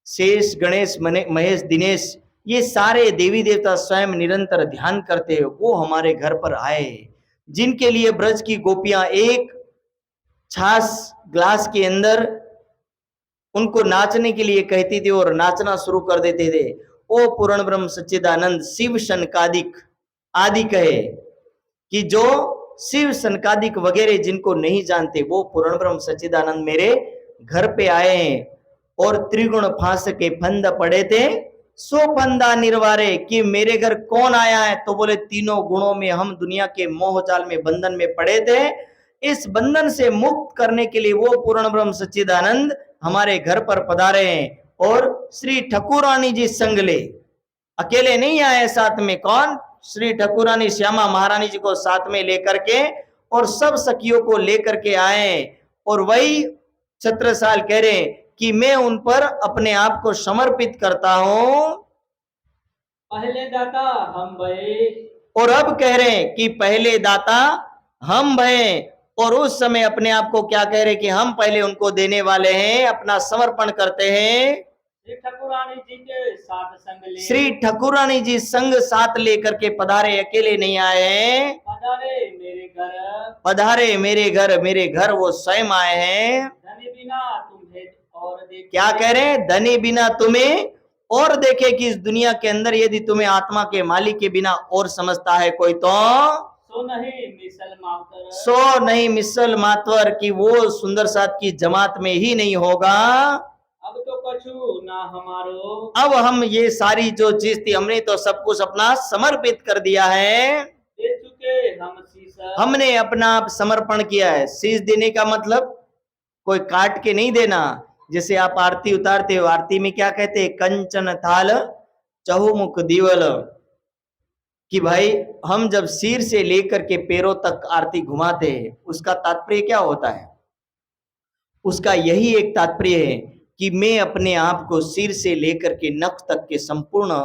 S1: शेष गणेश महेश दिनेश ये सारे देवी देवता स्वयं निरंतर ध्यान करते हैं, वो हमारे घर पर आए, जिनके लिए ब्रज की गोपियां एक छाछ ग्लास के अंदर उनको नाचने के लिए कहती थी और नाचना शुरू कर देते थे। ओ पूर्ण ब्रह्म सच्चिदानंद शिव शनकादिक आदि कहे कि जो शिव सनकादिक वगैरह जिनको नहीं जानते वो पूर्ण ब्रह्म सच्चिदानंद मेरे घर पे आए हैं और त्रिगुण फांस के फंद पड़े थे सो फंदा निर्वारे कि मेरे घर कौन आया है, तो बोले तीनों गुणों में हम दुनिया के मोह जाल में बंधन में पड़े थे, इस बंधन से मुक्त करने के लिए वो पूर्ण ब्रह्म सच्चिदानंद हमारे घर पर पधारे हैं और श्री ठाकुरानी जी संग ले, अकेले नहीं आए, साथ में कौन, श्री ठाकुरानी श्यामा महारानी जी को साथ में लेकर के और सब सखियों को लेकर के आए और वही छत्रसाल कह रहे कि मैं उन पर अपने आप को समर्पित करता हूं।
S2: पहले दाता हम भये,
S1: और अब कह रहे हैं कि पहले दाता हम भये, और उस समय अपने आप को क्या कह रहे कि हम पहले उनको देने वाले हैं, अपना समर्पण करते हैं।
S2: श्री ठाकुरानी जी के साथ संग ले,
S1: श्री ठाकुरानी जी संग साथ लेकर के पधारे, अकेले नहीं आए हैं।
S2: पधारे मेरे घर,
S1: पधारे मेरे घर वो स्वयं आए हैं।
S2: धनी बिना तुम्हें और देखे,
S1: क्या कह रहे हैं, धनी बिना तुम्हें और देखे कि इस दुनिया के अंदर यदि तुम्हें आत्मा के मालिक के बिना और समझता है कोई तो
S2: सो नहीं मिसल मातर,
S1: सो नहीं मिसल मातवर की वो सुंदर साथ की जमात में ही नहीं होगा।
S2: अब तो कछु ना हमारो,
S1: अब हम ये सारी जो चीज थी हमने तो सब कुछ अपना समर्पित कर दिया है,
S2: दे चुके हम शीश,
S1: हमने अपना आप समर्पण किया है। शीश देने का मतलब कोई काट के नहीं देना, जैसे आप आरती उतारते हो, आरती में क्या कहते हैं, कंचन थाल चहुमुख दीवल, कि भाई हम जब सिर से लेकर के पैरों तक आरती घुमाते हैं उसका तात्पर्य क्या होता है, उसका यही एक तात्पर्य है कि मैं अपने आप को सिर से लेकर के नख तक के संपूर्ण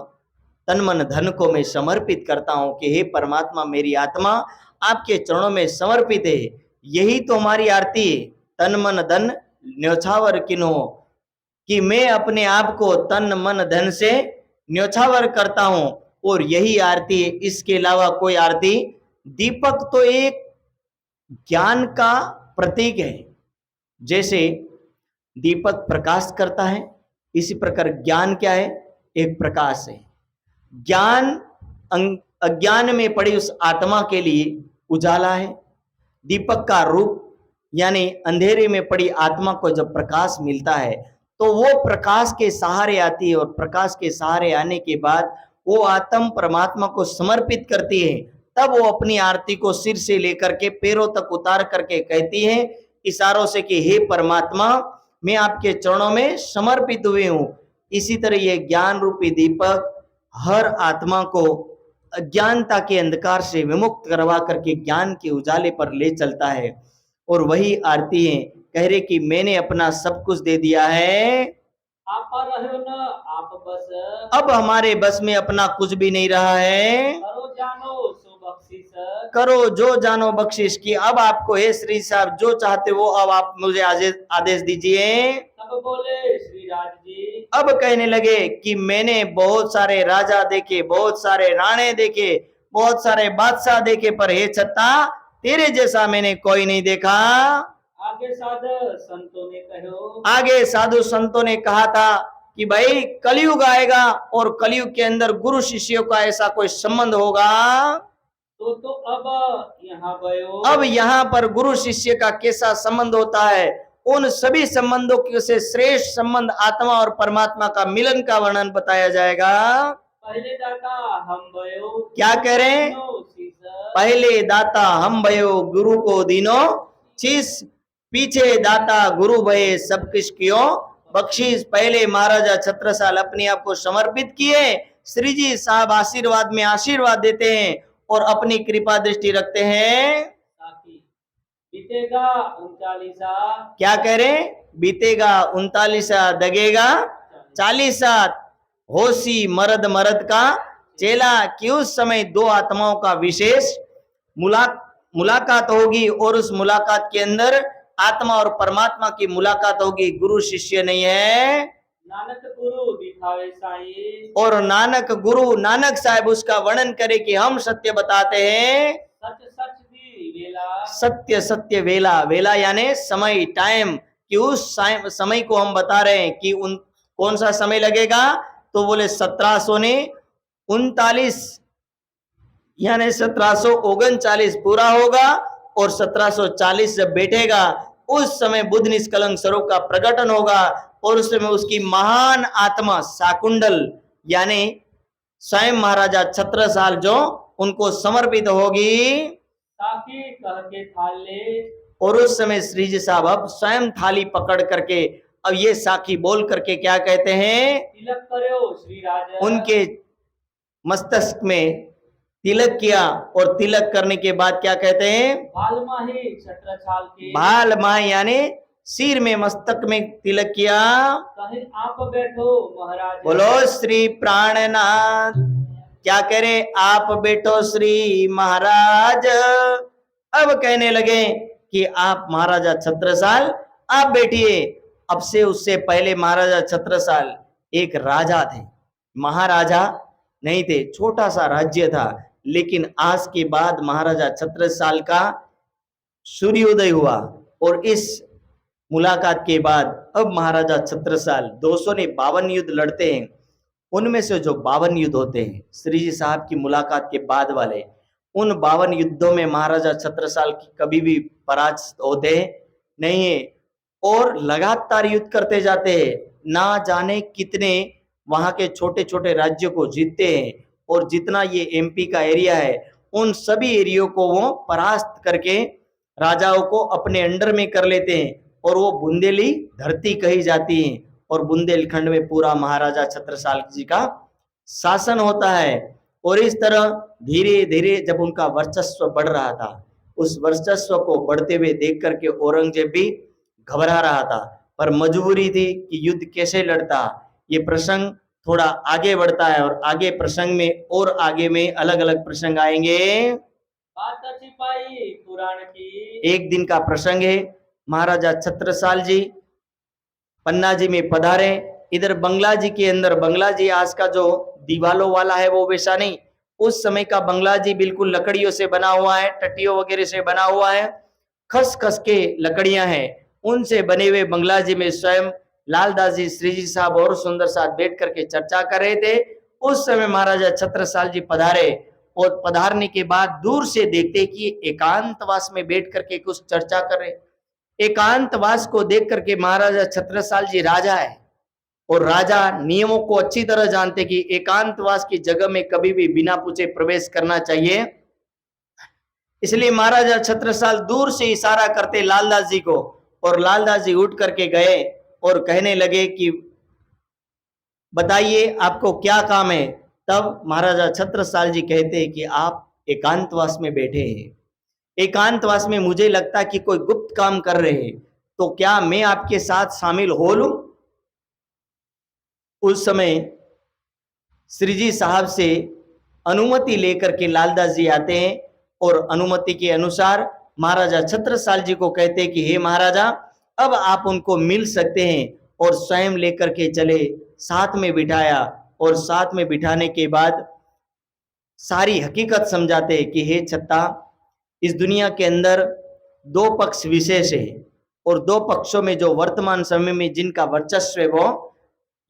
S1: तन मन धन को मैं समर्पित करता हूं कि हे परमात्मा मेरी आत्मा आपके चरणों में समर्पित है। यही तो हमारी आरती है, तन मन धन न्योछावर किन्हो, कि मैं अपने आप को तन मन धन से न्योछावर करता हूं और यही आरती है। इसके अलावा कोई आरती, दीपक तो एक ज्ञान का प्रतीक है, जैसे दीपक प्रकाश करता है इसी प्रकार ज्ञान क्या है, एक प्रकाश है। ज्ञान अज्ञान में पड़ी उस आत्मा के लिए उजाला है, दीपक का रूप यानी अंधेरे में पड़ी आत्मा को जब प्रकाश मिलता है तो वो प्रकाश के सहारे आती है और प्रकाश के सहारे आने के बाद वो आत्म परमात्मा को समर्पित करती है। तब वो अपनी आरती को सिर से लेकर के पैरों तक उतार करके कहती है इशारों से कि हे परमात्मा मैं आपके चरणों में समर्पित हुए हूं। इसी तरह ये ज्ञान रूपी दीपक हर आत्मा को अज्ञानता के अंधकार से विमुक्त करवा करके ज्ञान के उजाले पर ले चलता है। और वही आरती है, कह रहे कि मैंने अपना सब कुछ दे दिया है,
S2: आप पर रहे न आप बस,
S1: अब हमारे बस में अपना कुछ भी नहीं रहा है,
S2: करो जानो सो बख्शिश,
S1: करो जो जानो बख्शिश की। अब आपको हे श्री साहब जो चाहते वो अब आप मुझे आदेश दीजिए।
S2: तब बोले श्री राज जी,
S1: अब कहने लगे कि मैंने बहुत सारे राजा देखे, बहुत सारे राणे देखे, बहुत सारे बादशाह देखे, पर हे छत्ता तेरे जैसा मैंने कोई नहीं देखा।
S2: आगे साधु संतों ने कहो,
S1: आगे साधु संतों ने कहा था कि भाई कलयुग आएगा और कलयुग के अंदर गुरु शिष्यों का ऐसा कोई संबंध होगा,
S2: तो अब यहाँ भयो,
S1: अब यहाँ पर गुरु शिष्य का कैसा संबंध होता है, उन सभी संबंधों के से श्रेष्ठ संबंध आत्मा और परमात्मा का मिलन का वर्णन बताया जाएगा।
S2: पहले दाता हम भयो,
S1: क्या कह रहे हैं, पहले दाता हम भयो गुरु को दीनो शीश, पीछे दाता गुरु भये सब किस क्यों बख्शीश। पहले महाराजा छत्रसाल अपने आप को समर्पित किए, श्री जी साहब आशीर्वाद में आशीर्वाद देते हैं और अपनी कृपा दृष्टि रखते हैं।
S2: बीतेगा 39,
S1: क्या कह रहे, बीतेगा 39 दगेगा 40, होशी मरद मरद का चेला, कि उस समय दो आत्माओं का विशेष मुलाकात होगी और उस मुलाकात के अंदर आत्मा और परमात्मा की मुलाकात होगी, गुरु शिष्य नहीं है।
S2: नानक गुरु दिखावे साई,
S1: और नानक गुरु नानक साहब उसका वर्णन करे कि हम सत्य बताते हैं,
S2: सच सच दी वेला
S1: सत्य सत्य वेला, वेला यानी समय, टाइम, कि उस समय को हम बता रहे हैं कि उन कौन सा समय लगेगा, तो बोले 1739 यानी 1739 पूरा होगा और 1740 जब बैठेगा उस समय बुद्ध निष्कलंक स्वरूप का प्रकटन होगा और उस समय उसकी महान आत्मा शाकुंडल यानी स्वयं महाराजा छत्रसाल जो उनको समर्पित होगी।
S2: साकी कह के थाले
S1: और उस समय श्री जी साहब अब स्वयं थाली पकड़ करके अब ये साखी बोल करके क्या कहते हैं,
S2: तिलक करो श्री राजा
S1: उनके मस्तक में तिलक किया और तिलक करने के बाद क्या कहते हैं,
S2: भालमाही छत्रछाल के
S1: भाल माँ यानी सिर में मस्तक में तिलक किया।
S2: कहे आप बैठो महाराज
S1: बोलो श्री प्राणनाथ, क्या करे, आप बैठो श्री महाराज। अब कहने लगे कि आप महाराजा छत्रसाल आप बैठिए। अब से उससे पहले महाराजा छत्रसाल एक राजा थे, महाराजा नहीं थे, छोटा सा राज्य था। लेकिन आज के बाद महाराजा छत्रसाल का सूर्योदय हुआ और इस मुलाकात के बाद अब महाराजा छत्रसाल 252 युद्ध लड़ते हैं। उनमें से जो 52 युद्ध होते हैं श्री जी साहब की मुलाकात के बाद वाले, उन 52 युद्धों में महाराजा छत्रसाल की कभी भी पराजित होते नहीं है और लगातार युद्ध करते जाते हैं। ना जाने कितने वहां के छोटे छोटे राज्यों को जीतते हैं और जितना ये एमपी का एरिया है उन सभी एरियो को वो परास्त करके राजाओं को अपने अंडर में कर लेते हैं और वो बुंदेली धरती कही जाती है और बुंदेलखंड में पूरा महाराजा छत्रसाल जी का शासन होता है। और इस तरह धीरे धीरे जब उनका वर्चस्व बढ़ रहा था, उस वर्चस्व को बढ़ते हुए देख करके औरंगजेब भी घबरा रहा था, पर मजबूरी थी कि युद्ध कैसे लड़ता। ये प्रसंग थोड़ा आगे बढ़ता है और आगे प्रसंग में और आगे में अलग अलग प्रसंग आएंगे।
S2: बात छिपाई पुराण की
S1: एक दिन का प्रसंग है, महाराजा छत्रसाल जी पन्ना जी में पधारे। इधर बंगला जी के अंदर, बंगला जी आज का जो दीवालों वाला है वो वैसा नहीं, उस समय का बंगला जी बिल्कुल लकड़ियों से बना हुआ है, टट्टियों वगैरह से बना हुआ है, खस खस के लकड़ियां हैं, उनसे बने हुए बंगला जी में स्वयं लालदास जी, श्री जी साहब और सुंदर साहब बैठ करके चर्चा कर रहे थे। उस समय महाराजा छत्रसाल जी पधारे और पधारने के बाद दूर से देखते कि एकांतवास में बैठ करके कुछ चर्चा कर रहे। एकांतवास को देख करके महाराजा छत्रसाल जी राजा है और राजा नियमों को अच्छी तरह जानते कि एकांतवास की जगह में कभी भी बिना पूछे प्रवेश करना चाहिए। इसलिए महाराजा छत्रसाल दूर से इशारा करते लालदास जी को और लालदास जी उठ करके गए और कहने लगे कि बताइए आपको क्या काम है। तब महाराजा छत्रसाल जी कहते हैं कि आप एकांतवास में बैठे हैं, एकांतवास में मुझे लगता कि कोई गुप्त काम कर रहे हैं, तो क्या मैं आपके साथ शामिल हो लूं। उस समय श्री जी साहब से अनुमति लेकर के लालदास जी आते हैं और अनुमति के अनुसार महाराजा छत्रसाल जी को कहते हैं कि हे महाराजा, अब आप उनको मिल सकते हैं। और स्वयं लेकर के चले, साथ में बिठाया और साथ में बिठाने के बाद सारी हकीकत समझाते हैं कि हे छत्ता, इस दुनिया के अंदर दो पक्ष विशेष है और दो पक्षों में जो वर्तमान समय में जिनका वर्चस्व है वो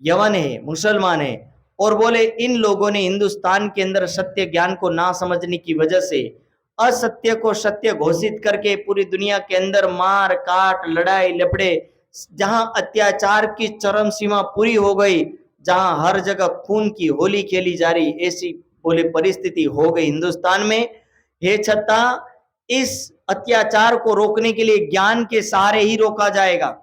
S1: यवन है, मुसलमान है। और बोले इन लोगों ने हिंदुस्तान के अंदर सत्य ज्ञान को ना समझने की वजह से असत्य को सत्य घोषित करके पूरी दुनिया के अंदर मार काट, लड़ाई लपड़े, जहां अत्याचार की चरम सीमा पूरी हो गई, जहां हर जगह खून की होली खेली जा रही, ऐसी बोले परिस्थिति हो गई हिंदुस्तान में। हे छत्ता, इस अत्याचार को रोकने के लिए ज्ञान के सहारे ही रोका जाएगा।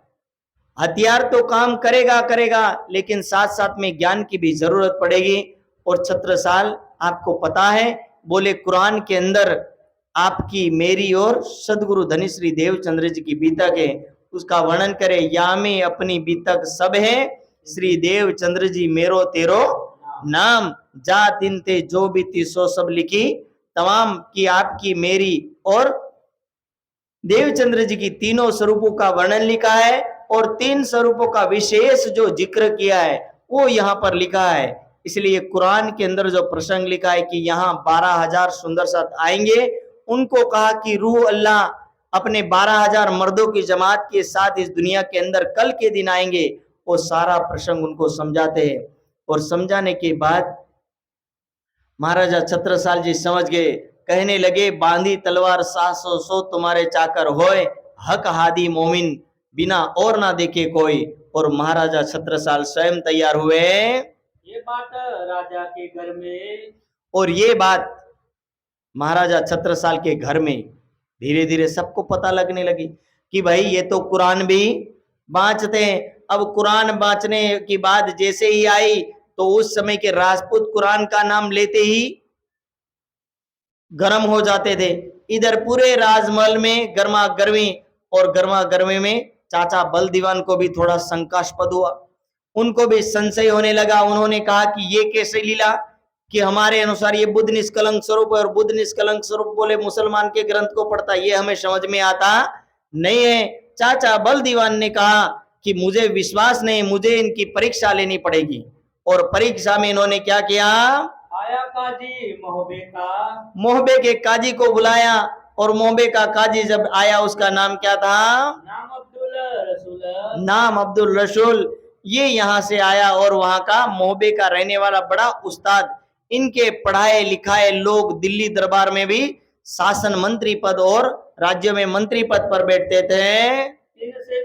S1: हथियार तो काम करेगा, लेकिन साथ साथ में ज्ञान की भी जरूरत पड़ेगी। और छत्रसाल आपको पता है, बोले कुरान के अंदर आपकी, मेरी और सदगुरु धनिश्री देवचंद्र जी की बीतक है, उसका वर्णन करे। या में अपनी बीतक सब है, श्री देवचंद्र जी मेरो तेरो नाम, जा तिन ते जो बीती सो सब लिखी तमाम, की आपकी, मेरी और देवचंद्र जी की तीनों स्वरूपों का वर्णन लिखा है और तीन स्वरूपों का विशेष जो जिक्र किया है वो यहाँ पर लिखा है। इसलिए कुरान के अंदर जो प्रसंग लिखा है कि यहाँ 12,000 सुंदर साथ आएंगे उनको कहा कि रूह अल्लाह अपने 12,000 मर्दों की जमात के साथ इस दुनिया के अंदर कल के दिन आएंगे। वो सारा प्रसंग उनको समझाते हैं और समझाने के बाद महाराजा छत्रसाल जी समझ गए। कहने लगे, बांधी तलवार 700 तुम्हारे चाकर होए, हक हादी मोमिन बिना और ना देखे कोई। और महाराजा छत्रसाल स्वयं तैयार हुए।
S2: ये बात राजा के घर में,
S1: और ये बात महाराजा छत्रसाल के घर में धीरे धीरे सबको पता लगने लगी कि भाई ये तो कुरान भी बांचते हैं। अब कुरान बांचने की बात जैसे ही आई तो उस समय के राजपूत कुरान का नाम लेते ही गर्म हो जाते थे। इधर पूरे राजमहल में गर्मा गर्मी, और गर्मा गर्मी में चाचा बल दीवान को भी थोड़ा शंकास्पद हुआ, उनको भी संशय होने लगा। उन्होंने कहा कि ये कैसे लीला कि हमारे अनुसार ये बुद्ध निष्कलंक स्वरूप है, और बुद्ध निष्कलंक स्वरूप बोले मुसलमान के ग्रंथ को पढ़ता, ये हमें समझ में आता नहीं है। चाचा बल दीवान ने कहा कि मुझे विश्वास नहीं, मुझे इनकी परीक्षा लेनी पड़ेगी। और परीक्षा में इन्होंने क्या किया,
S2: आया काजी
S1: मोहबे के काजी को बुलाया। और मोहबे का काजी जब आया, उसका नाम क्या था,
S2: नाम अब्दुल रसूल,
S1: नाम अब्दुल रसूल। ये यहाँ से आया और वहां का मोहबे का रहने वाला बड़ा उस्ताद। इनके पढ़ाए लिखाए लोग दिल्ली दरबार में भी शासन मंत्री पद और राज्य में मंत्री पद पर बैठते थे।
S2: इनसे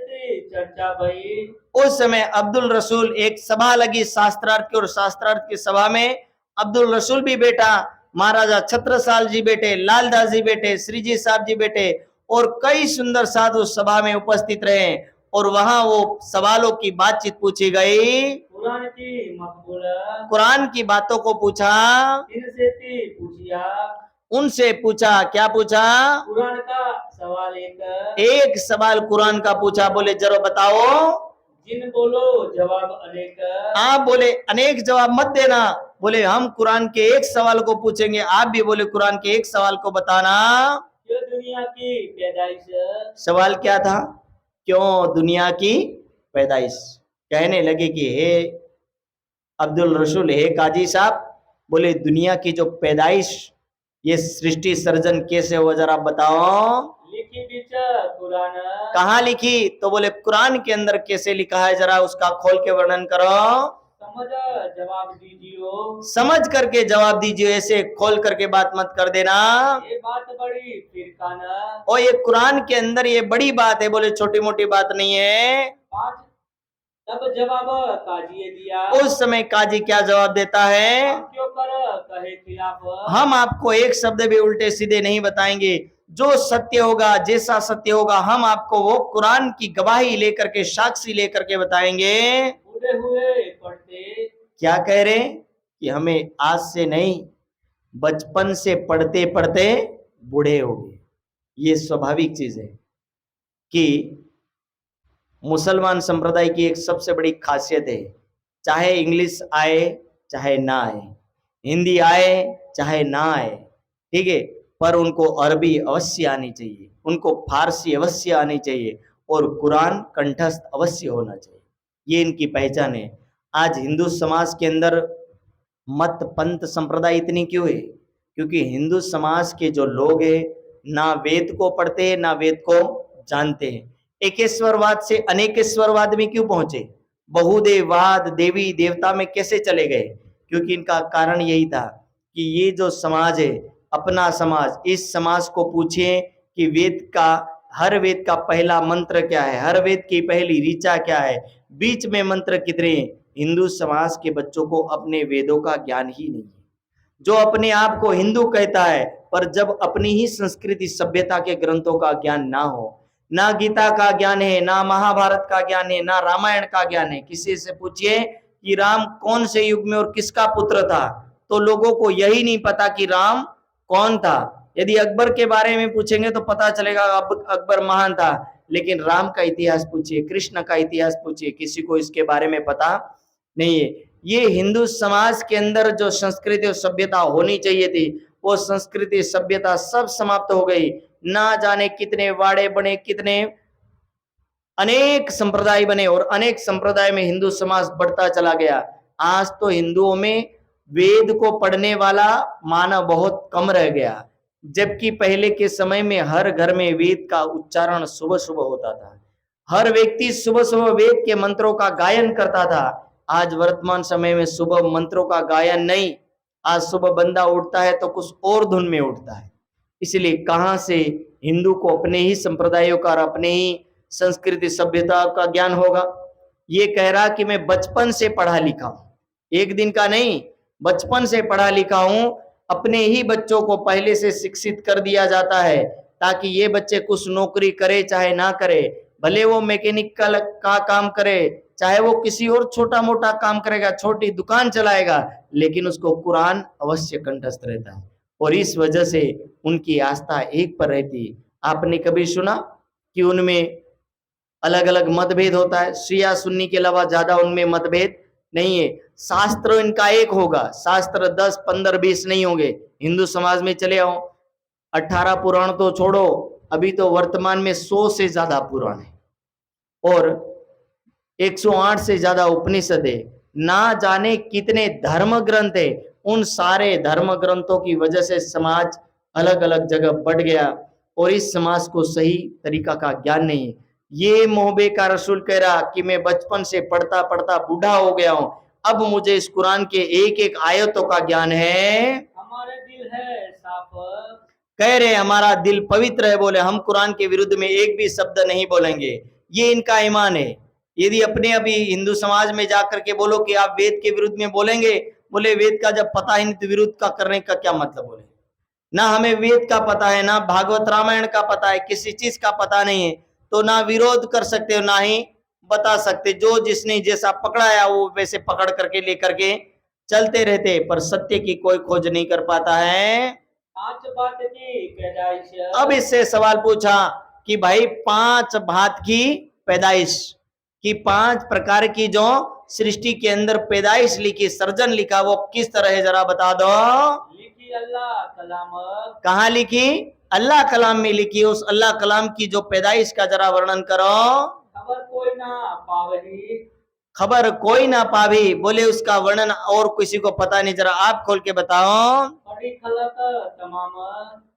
S2: चर्चा भई।
S1: उस समय अब्दुल रसूल, एक सभा लगी शास्त्रार्थ की, और शास्त्रार्थ की सभा में अब्दुल रसूल भी बैठा, महाराजा छत्रसाल जी बैठे, लालदास जी बैठे, श्री जी साहब जी बैठे, और कई सुंदर साधु सभा में उपस्थित रहे। और वहां वो सवालों की बातचीत पूछी गई,
S2: कुरान की मकबूल,
S1: कुरान की बातों को पूछा।
S2: इनसे पूछिया,
S1: उनसे पूछा, क्या पूछा,
S2: कुरान का सवाल
S1: एक सवाल कुरान का पूछा। बोले जरा बताओ।
S2: जिन बोलो जवाब अनेक,
S1: आप बोले अनेक जवाब मत देना, बोले हम कुरान के एक सवाल को पूछेंगे, आप भी बोले कुरान के एक सवाल को बताना।
S2: क्यों दुनिया की पैदाइश,
S1: सवाल क्या था, क्यों दुनिया की पैदाइश। कहने लगे कि हे अब्दुल रसूल, हे काजी साहब, बोले दुनिया की जो पैदाइश, ये सृष्टि सर्जन कैसे हुआ जरा बताओ।
S2: लिखी बीच कुरान,
S1: कहाँ लिखी, तो बोले कुरान के अंदर कैसे लिखा है, जरा उसका खोल के वर्णन करो।
S2: समझ जवाब दीजियो,
S1: समझ करके जवाब दीजिए, ऐसे खोल करके बात मत कर देना।
S2: ये बात बड़ी फिरकाना,
S1: और ये कुरान के अंदर ये बड़ी बात है, बोले छोटी मोटी बात नहीं है।
S2: पांच तब जवाब काजी दिया,
S1: उस समय काजी क्या जवाब देता है,
S2: क्यों कर कहे खिलाफ,
S1: हम आपको एक शब्द भी उल्टे सीधे नहीं बताएंगे, जो सत्य होगा, जैसा सत्य होगा, हम आपको वो कुरान की गवाही लेकर के, साक्षी लेकर के बताएंगे।
S2: बूढ़े हुए पढ़ते,
S1: क्या कह रहे कि हमें आज से नहीं, बचपन से पढ़ते पढ़ते बूढ़े हो गए। ये स्वाभाविक चीज है कि मुसलमान संप्रदाय की एक सबसे बड़ी खासियत है, चाहे इंग्लिश आए चाहे ना आए, हिंदी आए चाहे ना आए, ठीक है, पर उनको अरबी अवश्य आनी चाहिए, उनको फारसी अवश्य आनी चाहिए, और कुरान कंठस्थ अवश्य होना चाहिए। ये इनकी पहचान है। आज हिंदू समाज के अंदर मत पंथ संप्रदाय इतनी क्यों है, क्योंकि हिंदू समाज के जो लोग हैं ना वेद को पढ़ते हैं, ना वेद को जानते हैं। एकेश्वरवाद से अनेकेश्वरवाद में क्यों पहुंचे, बहुदेववाद, देवी देवता में कैसे चले गए, क्योंकि इनका कारण यही था कि ये जो समाज है, अपना समाज, इस समाज को पूछिए कि वेद का, हर वेद का पहला मंत्र क्या है, हर वेद की पहली ऋचा क्या है, बीच में मंत्र कितने हैं। हिंदू समाज के बच्चों को अपने वेदों का ज्ञान ही नहीं है। जो अपने आप को हिंदू कहता है, पर जब अपनी ही संस्कृति सभ्यता के ग्रंथों का ज्ञान ना हो, ना गीता का ज्ञान है, ना महाभारत का ज्ञान है, ना रामायण का ज्ञान है, किसी से पूछिए कि राम कौन से युग में और किसका पुत्र था, तो लोगों को यही नहीं पता कि राम कौन था। यदि अकबर के बारे में पूछेंगे तो पता चलेगा अकबर महान था, लेकिन राम का इतिहास पूछिए, कृष्ण का इतिहास पूछिए, किसी को इसके बारे में पता नहीं है। ये हिंदू समाज के अंदर जो संस्कृति और सभ्यता होनी चाहिए थी, वो संस्कृति सभ्यता सब समाप्त हो गई। ना जाने कितने वाड़े बने, कितने अनेक संप्रदाय बने, और अनेक संप्रदाय में हिंदू समाज बढ़ता चला गया। आज तो हिंदुओं में वेद को पढ़ने वाला मानव बहुत कम रह गया। जबकि पहले के समय में हर घर में वेद का उच्चारण सुबह सुबह होता था, हर व्यक्ति सुबह सुबह वेद के मंत्रों का गायन करता था। आज वर्तमान समय में सुबह मंत्रों का गायन नहीं, आज सुबह बंदा उठता है तो कुछ और धुन में उठता है। इसलिए कहां से हिंदू को अपने ही संप्रदायों का और अपने ही संस्कृति सभ्यता का ज्ञान होगा। ये कह रहा कि मैं बचपन से पढ़ा लिखा हूं, एक दिन का नहीं, बचपन से पढ़ा लिखा हूं। अपने ही बच्चों को पहले से शिक्षित कर दिया जाता है ताकि ये बच्चे कुछ नौकरी करे चाहे ना करे, भले वो मैकेनिकल का काम करे चाहे वो किसी और छोटा मोटा काम करेगा, छोटी दुकान चलाएगा, लेकिन उसको कुरान अवश्य कंठस्थ रहता है और इस वजह से उनकी आस्था एक पर रहती है। आपने कभी सुना कि उनमें अलग अलग मतभेद होता है? शिया सुन्नी के अलावा ज्यादा उनमें मतभेद नहीं है। शास्त्र इनका एक होगा, शास्त्र 10 15 20 नहीं होंगे। हिंदू समाज में चले आओ, 18 पुराण तो छोड़ो, अभी तो वर्तमान में 100 से ज्यादा पुराण है और 108 से ज्यादा उपनिषद है, ना जाने कितने धर्म ग्रंथ है। उन सारे धर्म ग्रंथों की वजह से समाज अलग अलग जगह बढ़ गया और इस समाज को सही तरीका का ज्ञान नहीं है। ये मोहबे का रसूल कह रहा कि मैं बचपन से पढ़ता पढ़ता बूढ़ा हो गया हूं, अब मुझे इस कुरान के एक एक आयतों का ज्ञान है।
S2: हमारे दिल है साफ,
S1: कह रहे हमारा दिल पवित्र है, बोले हम कुरान के विरुद्ध में एक भी शब्द नहीं बोलेंगे। ये इनका ईमान है। यदि अपने अभी हिंदू समाज में जाकर के बोलो कि आप वेद के विरुद्ध में बोलेंगे, बोले वेद का जब पता ही नहीं तो विरुद्ध का करने का क्या मतलब। बोले ना हमें वेद का पता है, ना भागवत रामायण का पता है, किसी चीज का पता नहीं है तो ना विरोध कर सकते हो ना ही बता सकते। जो जिसने जैसा पकड़ा है वो वैसे पकड़ करके लेकर के चलते रहते, पर सत्य की कोई खोज नहीं कर पाता है।
S2: 5 बात की पैदाइश।
S1: अब इससे सवाल पूछा कि भाई 5 भात की पैदाइश की, 5 प्रकार की जो सृष्टि के अंदर पैदाइश लिखी, सर्जन लिखा, वो किस तरह है जरा बता दो।
S2: लिखी अल्लाह कलाम।
S1: कहाँ लिखी? अल्लाह कलाम में लिखी। उस अल्लाह कलाम की जो पैदाइश का जरा वर्णन करो।
S2: खबर कोई ना पावही,
S1: खबर कोई ना पावी, बोले उसका वर्णन और किसी को पता नहीं, जरा आप खोल के बताओ।
S2: पढ़ी खलक तमाम,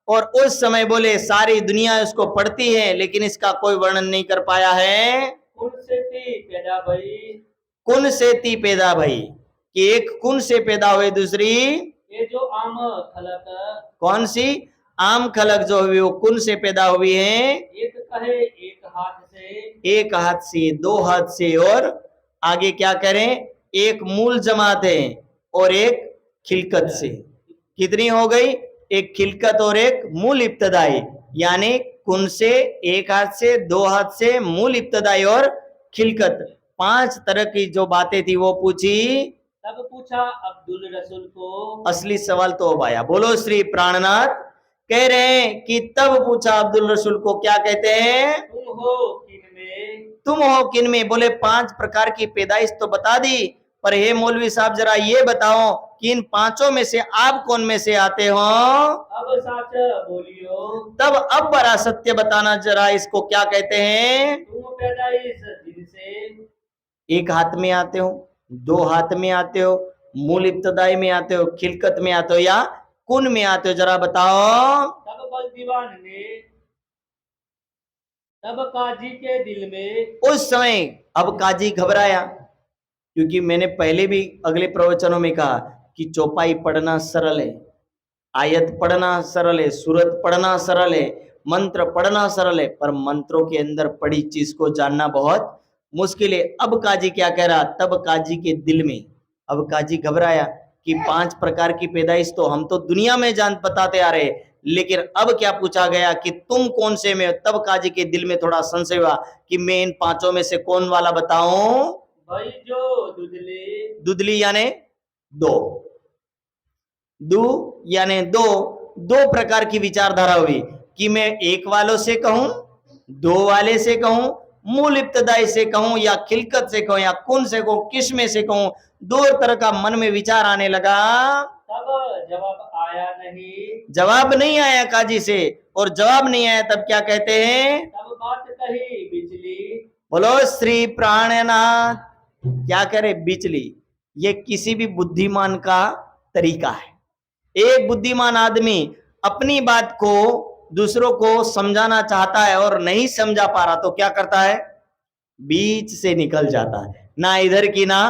S1: और उस समय बोले सारी दुनिया उसको पढ़ती है लेकिन इसका कोई वर्णन नहीं कर पाया है।
S2: कुन से ती पैदा भई,
S1: कुन से ती पैदा भई, कि एक कुन से पैदा हुए, दूसरी
S2: ये जो आम खलक,
S1: कौन सी? आम खलक जो हुई वो कुन से पैदा हुई है।
S2: एक कहे एक हाथ से,
S1: एक हाथ से, 2 हाथ से, और आगे क्या करें? एक मूल जमात है और एक खिलकत से। कितनी हो गई? एक खिलकत और एक मूल इब्तदाई, यानी कुन से, एक हाथ से, 2 हाथ से, मूल इब्तदाई और खिलकत, 5 तरह की जो बातें थी वो पूछी।
S2: तब पूछा अब्दुल रसूल को,
S1: असली सवाल तो अब आया। बोलो श्री प्राणनाथ कह रहे हैं कि तब पूछा अब्दुल रसूल को, क्या कहते हैं?
S2: तुम हो किन में,
S1: तुम हो किन में? बोले 5 प्रकार की पैदाइश तो बता दी, पर हे मौलवी साहब जरा ये बताओ कि इन 5 में से आप कौन में से आते हो?
S2: अब साच बोलियो,
S1: तब अब बड़ा सत्य बताना जरा, इसको क्या कहते हैं?
S2: तुम पैदाइश जिनसे,
S1: एक हाथ में आते हो, 2 हाथ में आते हो, मूल इब्तदाई में आते हो, खिलकत में आते हो या कुन में आते हो, जरा बताओ।
S2: तब बल दीवान ने, तब काजी के दिल में,
S1: उस समय अब काजी घबराया, क्योंकि मैंने पहले भी अगले प्रवचनों में कहा कि चौपाई पढ़ना सरल है, आयत पढ़ना सरल है, सूरत पढ़ना सरल है, मंत्र पढ़ना सरल है, पर मंत्रों के अंदर पड़ी चीज को जानना बहुत मुश्किल है। अब काजी क्या कह रहा? तब काजी के दिल में, अब काजी घबराया कि 5 प्रकार की पैदाइश तो हम तो दुनिया में जान बताते आ रहे, लेकिन अब क्या पूछा गया कि तुम कौन से में? तब काजी के दिल में थोड़ा संशय हुआ कि मैं इन 5 में से कौन वाला बताऊं?
S2: भाई जो दुधली,
S1: दुधली यानी 2, दू यानी 2, 2 प्रकार की विचारधारा हुई कि मैं एक वालों से कहूं, 2 वाले से कहूं, मूल इब्तदाई से कहूं या खिलकत से कहूं या कुन से कहूं, किस में से कहूं, 2 तरह का मन में विचार आने लगा।
S2: तब जवाब आया नहीं,
S1: जवाब नहीं आया काजी से, और जवाब नहीं आया तब क्या कहते हैं?
S2: तब बात कही बिजली,
S1: बोलो श्री प्राणनाथ। क्या करे? बिचली। ये किसी भी बुद्धिमान का तरीका है। एक बुद्धिमान आदमी अपनी बात को दूसरों को समझाना चाहता है और नहीं समझा पा रहा तो क्या करता है, बीच से निकल जाता है, ना इधर की ना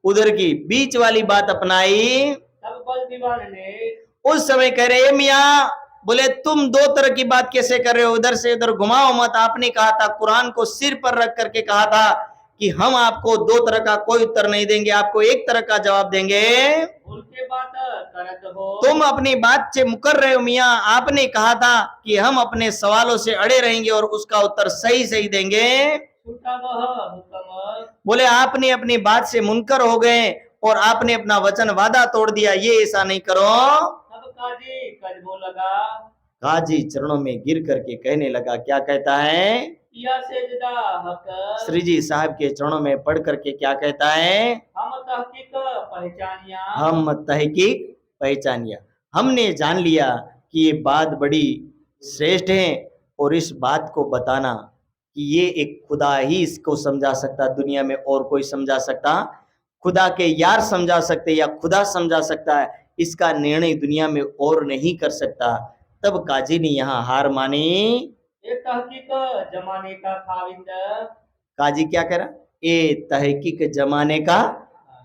S1: उधर की, बीच वाली बात अपनाई।
S2: तब बलदीवान ने
S1: उस समय कह रहे मियाँ, बोले तुम दो तरह की बात कैसे कर रहे हो, उधर से उधर घुमाओ मत। आपने कहा था, कुरान को सिर पर रख करके कहा था कि हम आपको दो तरह का कोई उत्तर नहीं देंगे, आपको एक तरह का जवाब देंगे।
S2: भूल के बात करत हो।
S1: तुम अपनी बात से मुकर रहे हो मियाँ, आपने कहा था कि हम अपने सवालों से अड़े रहेंगे और उसका उत्तर सही सही देंगे।
S2: छूटा वह हुक्म।
S1: बोले आपने अपनी बात से मुनकर हो गए और आपने अपना वचन वादा तोड़ दिया, ये ऐसा नहीं करो।
S2: तब काजी कदमों लगा।
S1: काजी चरणों में गिर करके कहने लगा, क्या कहता है,
S2: किया सेजदा हक।
S1: श्री जी साहब के चरणों में पढ़ करके क्या कहता है,
S2: हम तहकीक पहचानिया।
S1: हम तहकीक पहचानिया, हमने जान लिया कि ये बात बड़ी श्रेष्ठ है और इस बात को बताना कि ये एक खुदा ही इसको समझा सकता, दुनिया में और कोई समझा सकता, खुदा के यार समझा सकते या खुदा समझा सकता है, इसका निर्णय दुनिया में और नहीं कर सकता। तब काजी ने यहाँ हार मानी।
S2: ये तहकीक जमाने का खाविंद।
S1: काजी क्या कह रहा, ये तहकीक जमाने का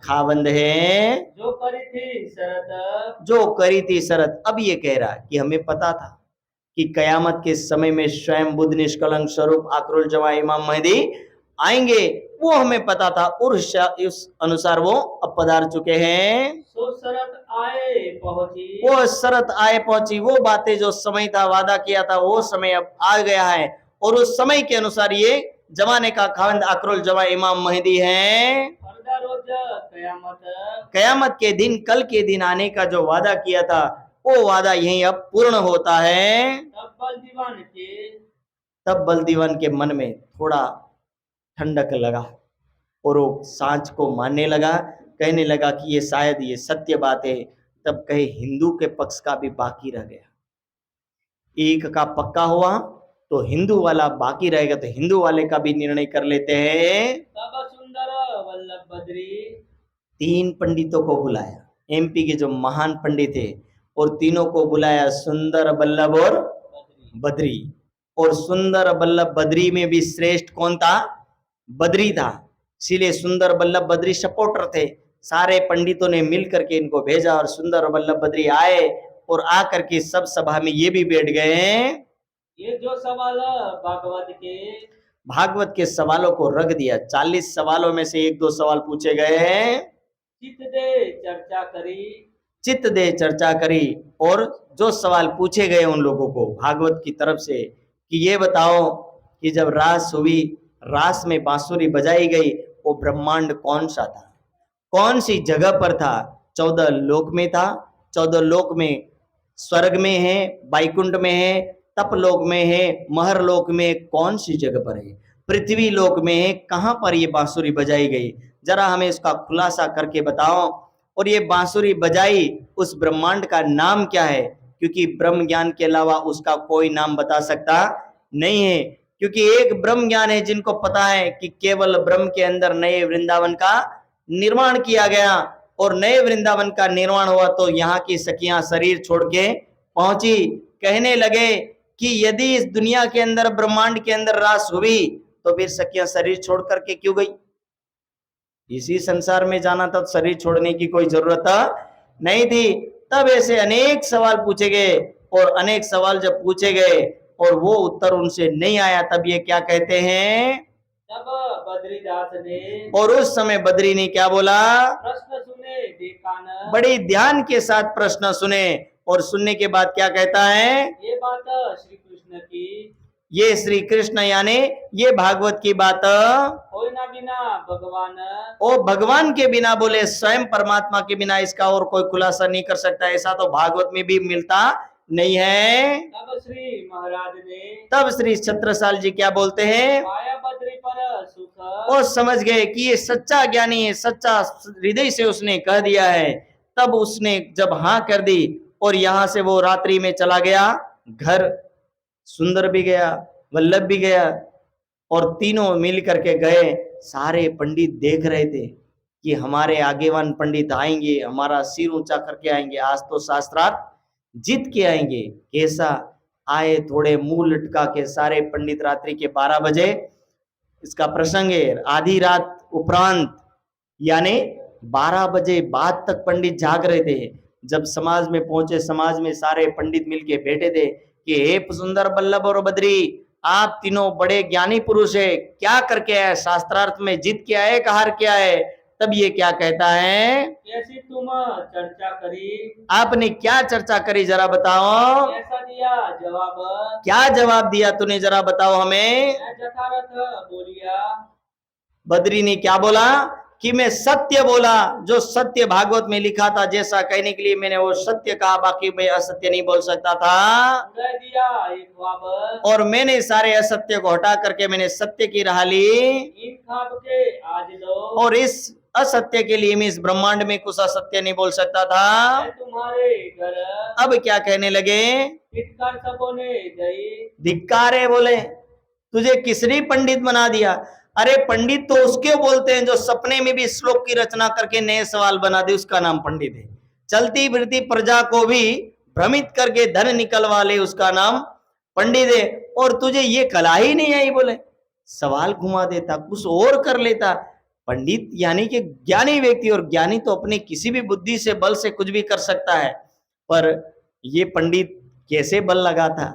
S1: खावंद है,
S2: जो करी थी शरत।
S1: जो करी थी शरत। अब ये कह रहा कि हमें पता था कि कयामत के समय में स्वयं बुद्ध निष्कलंक स्वरूप आखिरुल जमा इमाम महदी आएंगे, वो हमें पता था और उस अनुसार वो अब पधार चुके हैं।
S2: सो शरत आए पहुंची।
S1: वो शरत आए पहुंची, वो बातें जो समय था वादा किया था वो समय अब आ गया है और उस समय के अनुसार ये जमाने का खावंद आखिरुल जमा इमाम महदी है।
S2: फरदा रोज कयामत।
S1: कयामत के दिन, कल के दिन आने का जो वादा किया था वो वादा यहीं अब पूर्ण होता है।
S2: तब बलदीवान के।
S1: तब बलदीवान के मन में थोड़ा ठंडक लगा और वो सांच को मानने लगा, कहने लगा कि ये शायद ये सत्य बात है। तब कहे हिंदू के पक्ष का भी बाकी रह गया, एक का पक्का हुआ तो हिंदू वाला बाकी रहेगा, तो हिंदू वाले का भी निर्णय कर लेते हैं।
S2: तब सुंदर वल्लभ बद्री।
S1: 3 पंडितों को बुलाया, एमपी के जो महान पंडित थे, और तीनों को बुलाया, सुंदर बल्लभ और बद्री। और सुंदर बल्लभ बद्री में भी श्रेष्ठ कौन था, बद्री था, इसीलिए सुंदर बल्लभ बद्री सपोर्टर थे। सारे पंडितों ने मिल करके इनको भेजा और सुंदर बल्लभ बद्री आए और आकर के सब सभा में ये भी बैठ गए।
S2: ये जो सवाल
S1: भागवत के सवालों को रख दिया। 40 सवालों में से 1-2 सवाल पूछे गए हैं।
S2: चित दे चर्चा करी।
S1: चित्त दे चर्चा करी, और जो सवाल पूछे गए उन लोगों को भागवत की तरफ से कि ये बताओ कि जब रास हुई, रास में बांसुरी बजाई गई, वो ब्रह्मांड कौन सा था, कौन सी जगह पर था। 14 लोक में था, 14 लोक में स्वर्ग में है, बैकुंठ में है, तपलोक में है, महर लोक में, कौन सी जगह पर है, पृथ्वी लोक में है, कहां पर ये बांसुरी बजाई गई, जरा हमें इसका खुलासा करके बताओ। और ये बांसुरी बजाई उस ब्रह्मांड का नाम क्या है, क्योंकि ब्रह्म ज्ञान के अलावा उसका कोई नाम बता सकता नहीं है। क्योंकि एक ब्रह्म ज्ञान है जिनको पता है कि केवल ब्रह्म के अंदर नए वृंदावन का निर्माण किया गया, और नए वृंदावन का निर्माण हुआ तो यहाँ की सखियां शरीर छोड़ के पहुंची। कहने लगे कि यदि इस दुनिया के अंदर, ब्रह्मांड के अंदर रास हुई तो फिर सखियां शरीर छोड़ करके क्यों गई, इसी संसार में जाना था, शरीर छोड़ने की कोई जरूरत नहीं थी। तब ऐसे अनेक सवाल पूछे गए, और अनेक सवाल जब पूछे गए और वो उत्तर उनसे नहीं आया, तब ये क्या कहते हैं,
S2: तब बद्रीदास ने।
S1: और उस समय बद्री ने क्या बोला,
S2: प्रश्न सुने देखा न।
S1: बड़े ध्यान के साथ प्रश्न सुने, और सुनने के बाद क्या कहता है,
S2: ये बात श्री कृष्ण की।
S1: ये श्री कृष्ण यानी ये भागवत की बात,
S2: कोई ना बिना भगवान।
S1: ओ भगवान के बिना, बोले स्वयं परमात्मा के बिना इसका और कोई खुलासा नहीं कर सकता, ऐसा तो भागवत में भी मिलता नहीं है।
S2: तब श्री महाराज ने।
S1: तब श्री छत्रसाल जी क्या बोलते हैं,
S2: पाया बद्री पर सुख।
S1: और समझ गए कि ये सच्चा ज्ञानी है, सच्चा हृदय से उसने कह दिया है। तब उसने जब हाँ कर दी और यहां से वो रात्रि में चला गया घर, सुंदर भी गया, वल्लभ भी गया, और तीनों मिल करके गए। सारे पंडित देख रहे थे कि हमारे आगेवान पंडित आएंगे, हमारा सिर ऊंचा करके आएंगे, आज तो शास्त्रार्थ जीत के आएंगे। कैसा आए, थोड़े मुंह लटका के सारे पंडित रात्रि के 12 बजे, इसका प्रसंग है, आधी रात उपरांत यानी 12 बजे बाद तक पंडित जाग रहे थे। जब समाज में पहुंचे, समाज में सारे पंडित मिलके बैठे थे कि हे सुंदर, बल्लभ और बद्री, आप तीनों बड़े ज्ञानी पुरुष है, क्या करके आए? शास्त्रार्थ में जीत के आए, हार के आए? तब ये क्या कहता है,
S2: कैसी तुम चर्चा करी,
S1: आपने क्या चर्चा करी जरा बताओ,
S2: कैसा दिया जवाब,
S1: क्या जवाब दिया तूने जरा बताओ हमें।
S2: मैं यथार्थ बोलिया,
S1: बद्री ने क्या बोला कि मैं सत्य बोला, जो सत्य भागवत में लिखा था जैसा कहने के लिए मैंने वो सत्य कहा, बाकी मैं असत्य नहीं बोल सकता था।
S2: उदय दिया एक ख्वाब,
S1: और मैंने सारे असत्य को हटा करके मैंने सत्य की राह ली,
S2: इन ख्वाब के आज लो,
S1: और इस असत्य के लिए मैं इस ब्रह्मांड में कुछ असत्य नहीं बोल सकता था।
S2: मैं तुम्हारे घर
S1: अब क्या कहने लगे,
S2: फिटकार सबों ने गई,
S1: धिक्कार है, बोले तुझे किसने पंडित बना दिया? अरे पंडित तो उसके बोलते हैं जो सपने में भी श्लोक की रचना करके नए सवाल बना दे, उसका नाम पंडित है। चलती फिरती प्रजा को भी भ्रमित करके धन निकलवा ले, उसका नाम पंडित है। और तुझे ये कला ही नहीं आई, बोले सवाल घुमा देता, कुछ और कर लेता। पंडित यानी कि ज्ञानी व्यक्ति, और ज्ञानी तो अपने किसी भी बुद्धि से, बल से कुछ भी कर सकता है। पर ये पंडित कैसे बल लगा था,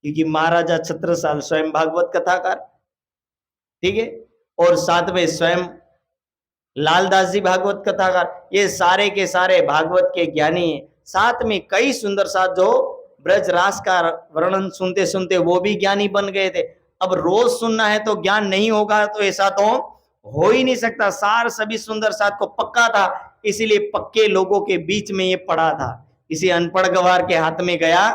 S1: क्योंकि महाराजा छत्रसाल स्वयं भागवत कथाकार, ठीक है, और साथ में स्वयं लालदास जी भागवत कथाकार, ये सारे के सारे भागवत के ज्ञानी हैं। साथ में कई सुंदर साथ जो ब्रज रास का वर्णन सुनते सुनते वो भी ज्ञानी बन गए थे। अब रोज सुनना है तो ज्ञान नहीं होगा, तो ऐसा तो हो ही नहीं सकता। सार सभी सुंदर साथ को पक्का था, इसीलिए पक्के लोगों के बीच में ये पड़ा था, किसी अनपढ़ गवार के हाथ में गया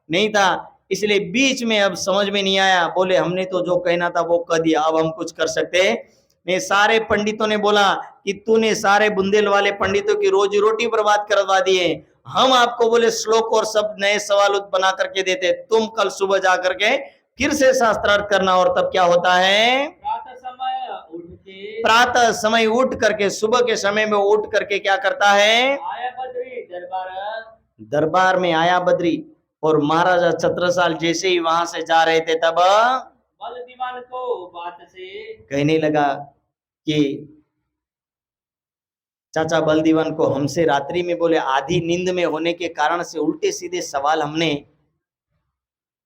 S1: नहीं था। इसलिए बीच में अब समझ में नहीं आया, बोले हमने तो जो कहना था वो कह दिया, अब हम कुछ कर सकते नहीं। सारे पंडितों ने बोला कि तूने सारे बुंदेल वाले पंडितों की रोजी रोटी बर्बाद करवा दिए, हम आपको बोले श्लोक और सब नए सवाल बना करके देते, तुम कल सुबह जा करके फिर से शास्त्रार्थ करना। और तब क्या होता है, प्रातः समय उठ करके, सुबह के समय में उठ करके क्या करता है,
S2: आया बद्री दरबार,
S1: दरबार में आया बद्री। और महाराजा छत्रसाल जैसे ही वहां से जा रहे थे, तब
S2: बल दीवान को बात से
S1: कहने लगा कि चाचा बल दीवान को हमसे रात्रि में, बोले आधी नींद में होने के कारण से उल्टे सीधे सवाल हमने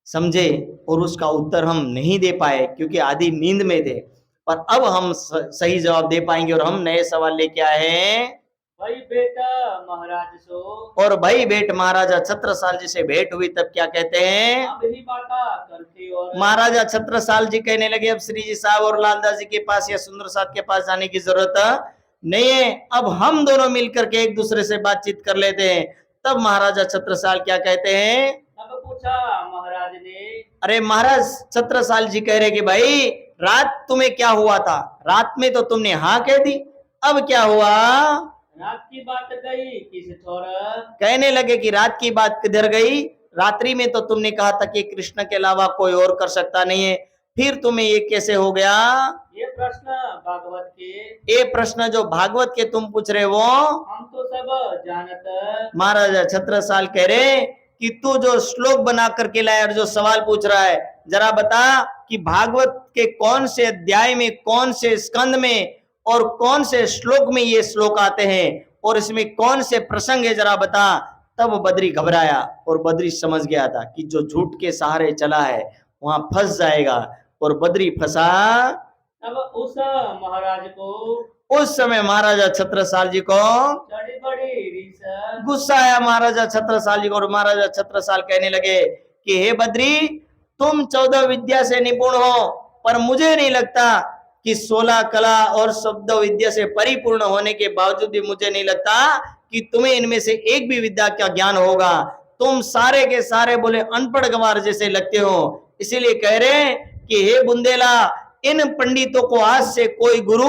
S1: समझे और उसका उत्तर हम नहीं दे पाए, क्योंकि आधी नींद में थे। पर अब हम सही जवाब दे पाएंगे, और हम नए सवाल लेके आए हैं।
S2: भाई बेटा महाराज सो,
S1: और भाई बेट महाराजा छत्रसाल जी से भेंट हुई, तब क्या कहते हैं,
S2: अब ही बाता करते, और
S1: महाराजा छत्रसाल जी कहने लगे अब श्री जी साहब और लालदास जी के पास या सुंदर साथ के पास जाने की जरूरत नहीं है, अब हम दोनों मिलकर के एक दूसरे से बातचीत कर लेते हैं। तब महाराजा छत्रसाल क्या कहते हैं,
S2: तब पूछा महाराज ने,
S1: अरे महाराज छत्रसाल जी कह रहे कि भाई रात तुम्हें क्या हुआ था, रात में तो तुमने हाँ कह दी, अब क्या हुआ,
S2: रात की बात गई किस छोर,
S1: कहने लगे कि रात की बात किधर गई, रात्रि में तो तुमने कहा था कि कृष्ण के अलावा कोई और कर सकता नहीं है, फिर तुम्हें ये कैसे हो गया,
S2: ये प्रश्न भागवत के,
S1: ये प्रश्न जो भागवत के तुम पूछ रहे हो,
S2: हम तो सब जानत।
S1: महाराजा छत्रसाल कह रहे कि तू जो श्लोक बना करके लाया और जो सवाल पूछ रहा है, जरा बता कि भागवत के कौन से अध्याय में, कौन से स्कंद में और कौन से श्लोक में ये श्लोक आते हैं, और इसमें कौन से प्रसंग है, जरा बता। तब बद्री घबराया, और बद्री समझ गया था कि जो झूठ के सहारे चला है वहां फंस जाएगा, और बद्री फंसा।
S2: तब उस महाराज को,
S1: उस समय महाराजा छत्रसाल जी को
S2: चढ़ी बड़ी रीस,
S1: गुस्सा आया महाराजा छत्रसाल जी को, और महाराजा छत्रसाल कहने लगे कि हे बद्री, तुम 14 विद्या से निपुण हो, पर मुझे नहीं लगता कि 16 कला और शब्द विद्या से परिपूर्ण होने के बावजूद भी मुझे नहीं लगता कि तुम्हें इनमें से एक भी विद्या का ज्ञान होगा। तुम सारे के सारे बोले अनपढ़ गंवार जैसे लगते हो। इसीलिए कह रहे कि हे बुंदेला, इन पंडितों को आज से कोई गुरु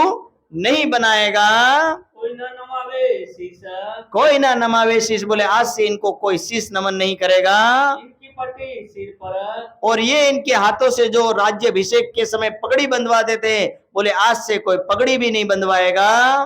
S1: नहीं बनाएगा,
S2: कोई न नमावे शीश,
S1: कोई ना नमावे शीश, बोले आज से इनको कोई शीश नमन नहीं करेगा।
S2: इनकी पट्टी सिर पर,
S1: और ये इनके हाथों से जो राज्याभिषेक के समय पगड़ी बंधवा देते, बोले आज से कोई पगड़ी भी नहीं बंधवाएगा।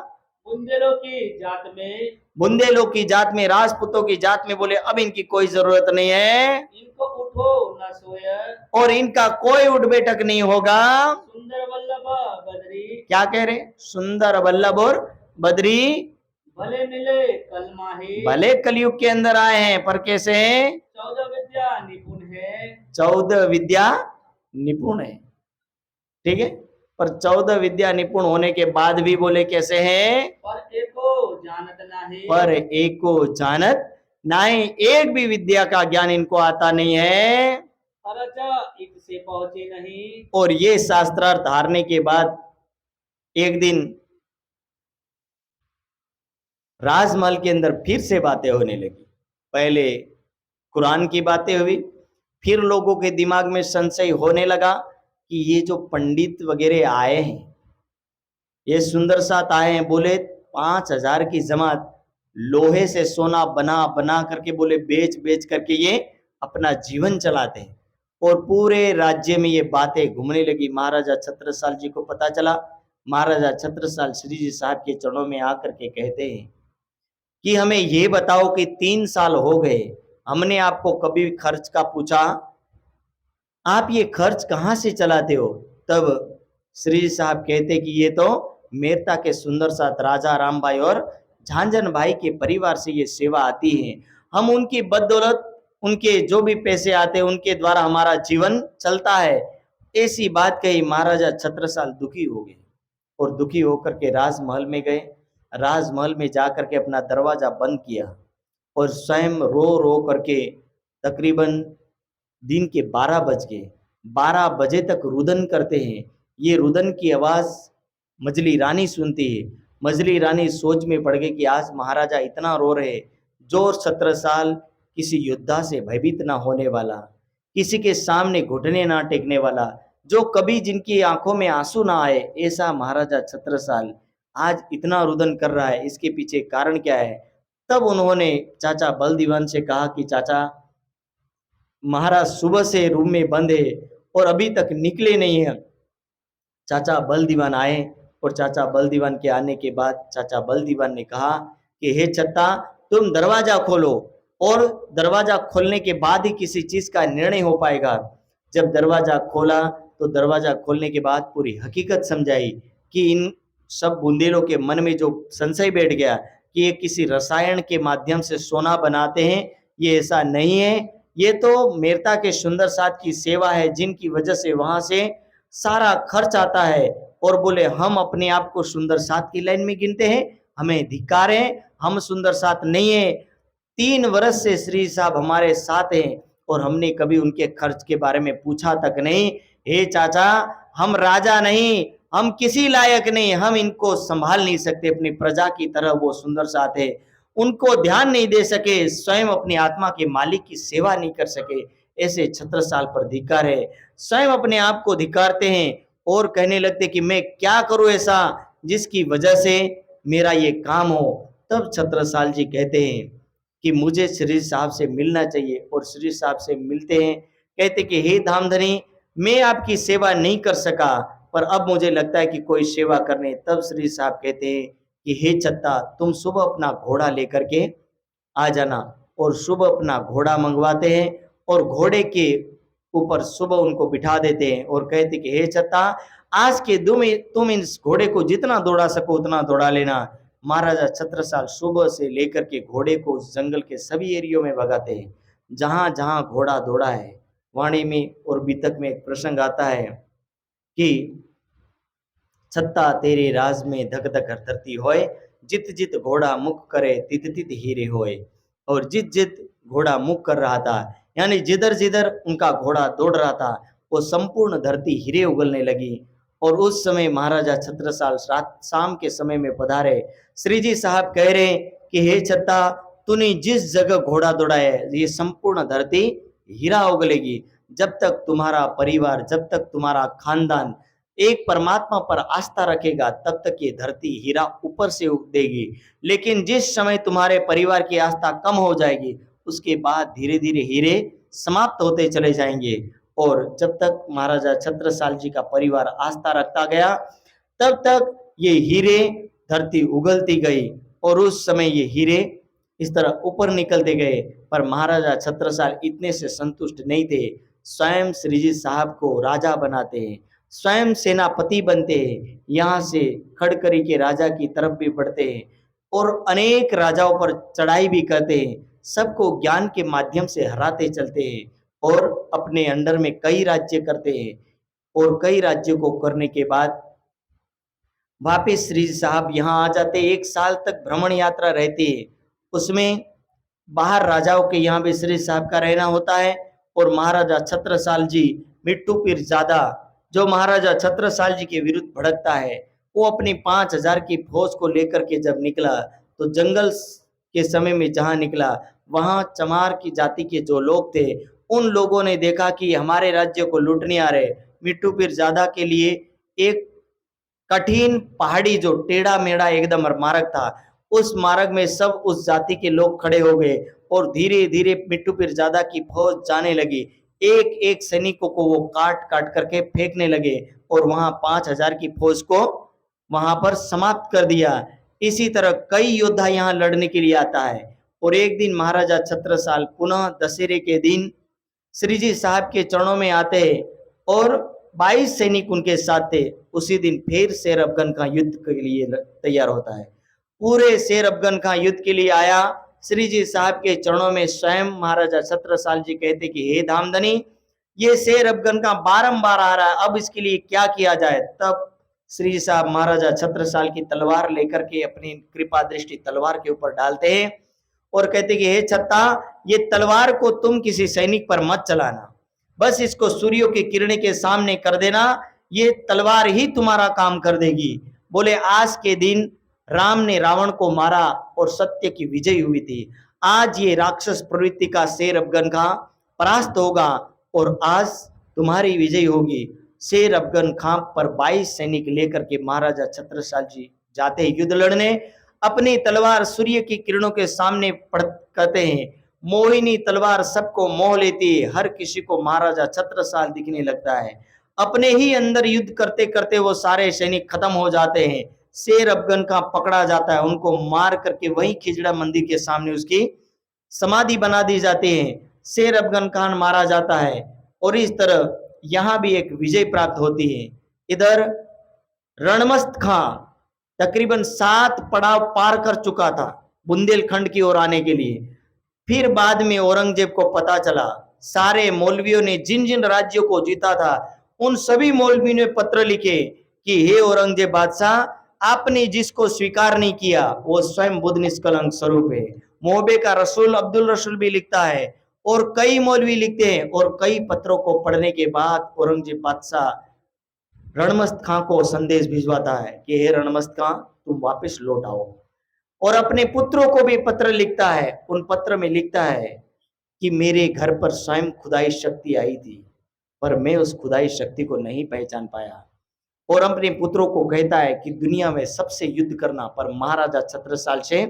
S2: बुंदेलों की जात में,
S1: बुंदेलों की जात में, राजपूतों की जात में बोले अब इनकी कोई जरूरत नहीं है
S2: इनको उठो न सोय,
S1: और इनका कोई उठ बैठक नहीं होगा।
S2: सुंदर वल्लभ बद्री,
S1: क्या कह रहे? सुंदर वल्लभ और बद्री
S2: भले मिले कल माही,
S1: भले कलयुग के अंदर आए हैं पर कैसे हैं?
S2: 14 विद्या निपुण है,
S1: 14 विद्या निपुण है। ठीक है, पर 14 विद्या निपुण होने के बाद भी बोले कैसे हैं?
S2: पर एको जानत नाही,
S1: पर एक को जानत नहीं, एक भी विद्या का ज्ञान इनको आता नहीं है।
S2: अरच इत से पहुंचे नहीं,
S1: और ये शास्त्रार्थ हारने के बाद एक दिन राजमहल के अंदर फिर से बातें होने लगी। पहले कुरान की बातें हुई, फिर लोगों के दिमाग में संशय होने लगा कि ये जो पंडित वगैरह आए हैं, ये सुंदर साथ आए हैं, बोले 5,000 की जमात लोहे से सोना बना बना करके बोले बेच बेच करके ये अपना जीवन चलाते हैं। और पूरे राज्य में ये बातें घूमने लगी। महाराजा छत्रसाल जी को पता चला। महाराजा छत्रसाल श्री जी साहब के चरणों में आकर के कहते हैं कि हमें ये बताओ कि 3 साल हो गए, हमने आपको कभी खर्च का पूछा? आप ये खर्च कहाँ से चलाते हो? तब श्री साहब कहते कि ये तो मेरता के सुंदर साथ राजा रामबाई और झांझन भाई के परिवार से ये सेवा आती है। हम उनकी बदौलत, उनके जो भी पैसे आते हैं उनके द्वारा हमारा जीवन चलता है। ऐसी बात कही। महाराजा छत्रसाल दुखी हो गए और दुखी होकर के राजमहल में गए। राजमहल में जाकर के अपना दरवाजा बंद किया और स्वयं रो रो करके तकरीबन दिन के 12 बज गए। 12 बजे तक रुदन करते हैं। ये रुदन की आवाज मजली रानी सुनती है। मजली रानी सोच में पड़ गई कि आज महाराजा इतना रो रहे, जो 17 साल किसी योद्धा से भयभीत ना होने वाला, किसी के सामने घुटने ना टेकने वाला, जो कभी जिनकी आंखों में आंसू ना आए, ऐसा महाराजा छत्रसाल आज इतना रुदन कर रहा है। इसके पीछे कारण क्या है? तब उन्होंने चाचा बल दीवान से कहा कि चाचा, महाराज सुबह से रूम में बंद है और अभी तक निकले नहीं है। चाचा बल दीवान आए और चाचा बल दीवान के आने के बाद चाचा बल दीवान ने कहा कि हे छत्ता, तुम दरवाजा खोलो और दरवाजा खोलने के बाद ही किसी चीज का निर्णय हो पाएगा। जब दरवाजा खोला तो दरवाजा खोलने के बाद पूरी हकीकत समझाई कि इन सब बुंदेलों के मन में जो संशय बैठ गया कि ये किसी रसायन के माध्यम से सोना बनाते हैं, ये ऐसा नहीं है। ये तो मेरता के सुंदर साथ की सेवा है, जिनकी वजह से वहां से सारा खर्च आता है। और बोले हम अपने आप को सुंदर साथ की लाइन में गिनते हैं, हमें धिक्कार है, हम सुंदर साथ नहीं है। 3 वर्ष से श्री साहब हमारे साथ हैं और हमने कभी उनके खर्च के बारे में पूछा तक नहीं। हे चाचा, हम राजा नहीं, हम किसी लायक नहीं, हम इनको संभाल नहीं सकते अपनी प्रजा की तरह। वो सुंदर साथ है, उनको ध्यान नहीं दे सके, स्वयं अपनी आत्मा के मालिक की सेवा नहीं कर सके। ऐसे छत्रसाल पर धिक्कार है। स्वयं अपने आप को धिक्कारते हैं और कहने लगते कि मैं क्या करूं ऐसा जिसकी वजह से मेरा ये काम हो। तब छत्रसाल जी कहते हैं कि मुझे श्री साहब से मिलना चाहिए और श्री साहब से मिलते हैं। कहते कि हे धामधनी, मैं आपकी सेवा नहीं कर सका, पर अब मुझे लगता है कि कोई सेवा करने। तब श्री साहब कहते हैं कि हे छत्ता, तुम सुबह अपना घोड़ा लेकर के आ जाना। और सुबह अपना घोड़ा मंगवाते हैं और घोड़े के ऊपर सुबह उनको बिठा देते हैं और कहते कि हे छत्ता, आज के तुम इस घोड़े को जितना दौड़ा सको उतना दौड़ा लेना। महाराजा छत्रसाल सुबह से लेकर के घोड़े को जंगल के सभी एरियो में भगाते हैं जहां जहां घोड़ा दौड़ा है। वाणी में और बीतक में एक प्रसंग आता है कि छत्ता तेरे राज में धक धक धरती होए, जित जित घोड़ा मुख करे तित तित हीरे होए। और जित जित घोड़ा मुख कर रहा था, यानी जिधर जिधर उनका घोड़ा दौड़ रहा था, वो संपूर्ण धरती हीरे उगलने लगी। और उस समय महाराजा छत्रसाल रात शाम के समय में पधारे। श्री जी साहब कह रहे कि हे छत्ता, तूने जिस जगह घोड़ा दौड़ाया है, ये संपूर्ण धरती हीरा उगलेगी। जब तक तुम्हारा परिवार, जब तक तुम्हारा खानदान एक परमात्मा पर आस्था रखेगा, तब तक ये धरती हीरा ऊपर से उगेगी। लेकिन जिस समय तुम्हारे परिवार की आस्था कम हो जाएगी, उसके बाद धीरे धीरे हीरे समाप्त होते चले जाएंगे। और जब तक महाराजा छत्रसाल जी का परिवार आस्था रखता गया, तब तक ये हीरे धरती उगलती गई और उस समय ये हीरे इस तरह ऊपर निकलते गए। पर महाराजा छत्रसाल इतने से संतुष्ट नहीं थे। स्वयं श्रीजी साहब को राजा बनाते हैं, स्वयं सेनापति बनते हैं, यहाँ से खड़करी के राजा की तरफ भी बढ़ते हैं और अनेक राजाओं पर चढ़ाई भी करते हैं, सबको ज्ञान के माध्यम से हराते चलते हैं और अपने अंडर में कई राज्य करते हैं। और कई राज्यों को करने के बाद वापिस श्री साहब यहाँ आ जाते। 1 साल तक भ्रमण यात्रा रहती है, उसमें बाहर राजाओं के यहाँ भी श्री साहब का रहना होता है। और महाराजा छत्रसाल जी मिट्टू पीरजादा जो महाराजा छत्रसाल जी के विरुद्ध भड़कता है, वो अपनी 5000 की फौज को लेकर के जब निकला तो जंगल के समय में जहाँ निकला वहाँ चमार की जाति के जो लोग थे उन लोगों ने देखा कि हमारे राज्य को लूटने आ रहे। मिट्टू पीरजादा के लिए एक कठिन पहाड़ी जो टेढ़ा मेढ़ा एकदम मार्ग था, उस मार्ग में सब उस जाति के लोग खड़े हो गए और धीरे धीरे मिट्टू पीरजादा की फौज जाने लगी। एक एक सैनिकों को वो काट काट करके फेंकने लगे और वहां 5000 की फौज को वहां पर समाप्त कर दिया। इसी तरह कई योद्धा यहाँ लड़ने के लिए आता है। और एक दिन महाराजा छत्रसाल पुनः दशहरे के दिन श्रीजी साहब के चरणों में आते हैं और 22 सैनिक उनके साथ थे। उसी दिन फिर शेर अफगन का युद्ध के लिए तैयार होता है। पूरे शेर अफगन का युद्ध के लिए आया। श्रीजी साहब के चरणों में स्वयं महाराजा छत्रसाल जी कहते कि हे धामधनी, ये शेर अफगन का बारंबार आ रहा है, अब इसके लिए क्या किया जाए। तब श्री साहब महाराजा छत्रसाल की तलवार लेकर के अपनी कृपा दृष्टि तलवार के ऊपर डालते हैं और कहते कि हे छत्ता, ये तलवार को तुम किसी सैनिक पर मत चलाना, बस इसको सूर्यों की किरणें के सामने कर देना, ये तलवार ही तुम्हारा काम कर देगी। बोले आज के दिन राम ने रावण को मारा और सत्य की विजय हुई थी। आज ये राक्षस प्रवृत्ति का शेर अफगन खां परास्त होगा और आज तुम्हारी विजय होगी। शेर अफगन खां पर 22 सैनिक लेकर के महाराजा छत्रसाल जी जाते हैं युद्ध लड़ने। अपनी तलवार सूर्य की किरणों के सामने करते हैं। मोहिनी तलवार सबको मोह लेती है, हर किसी को महाराजा छत्रसाल दिखने लगता है। अपने ही अंदर युद्ध करते करते वो सारे सैनिक खत्म हो जाते हैं। शेर अफगन का पकड़ा जाता है, उनको मार करके वहीं खिजड़ा मंदिर के सामने उसकी समाधि बना दी जाती है। शेर अफगन खान मारा जाता है और इस तरह यहाँ भी एक विजय प्राप्त होती है। इधर रणमस्त खां तकरीबन 7 पड़ाव पार कर चुका था बुंदेलखंड की ओर आने के लिए। फिर बाद में औरंगजेब को पता चला, सारे मौलवियों ने जिन जिन राज्यों को जीता था उन सभी मौलवियों ने पत्र लिखे कि हे औरंगजेब बादशाह, आपने जिसको स्वीकार नहीं किया वो स्वयं बुद्ध निष्कलंक स्वरूप है। मोहबे का रसूल अब्दुल रसूल भी लिखता है और कई मौलवी लिखते हैं। और कई पत्रों को पढ़ने के बाद औरंगजेब बादशाह रणमस्त खां को संदेश भिजवाता है कि हे रणमस्त खां, तुम वापस लौट आओ। और अपने पुत्रों को भी पत्र लिखता है। उन पत्र में लिखता है कि मेरे घर पर स्वयं खुदाई शक्ति आई थी, पर मैं उस खुदाई शक्ति को नहीं पहचान पाया। और अपने पुत्रों को कहता है कि दुनिया में सबसे युद्ध करना, पर महाराजा छत्रसाल से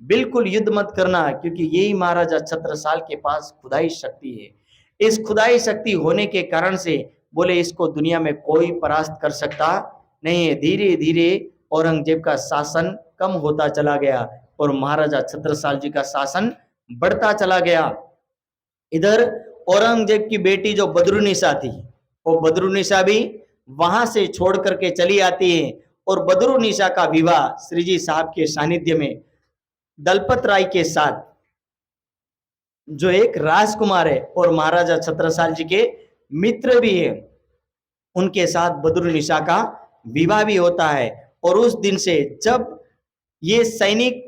S1: बिल्कुल युद्ध मत करना, क्योंकि यही महाराजा छत्रसाल के पास खुदाई शक्ति है। इस खुदाई शक्ति होने के कारण से बोले इसको दुनिया में कोई परास्त कर सकता नहीं है। धीरे धीरे औरंगजेब का शासन कम होता चला गया और महाराजा छत्रसाल जी का शासन बढ़ता चला गया। इधर औरंगजेब की बेटी जो बदरुनिसा थी, वो बदरुनिसा भी वहां से छोड़ करके चली आती है और बदरुनिसा का विवाह श्रीजी साहब के सानिध्य में दलपत राय के साथ, जो एक राजकुमार है और महाराजा छत्रसाल जी के मित्र भी है, उनके साथ बदरुनिसा का विवाह भी होता है। और उस दिन से जब ये सैनिक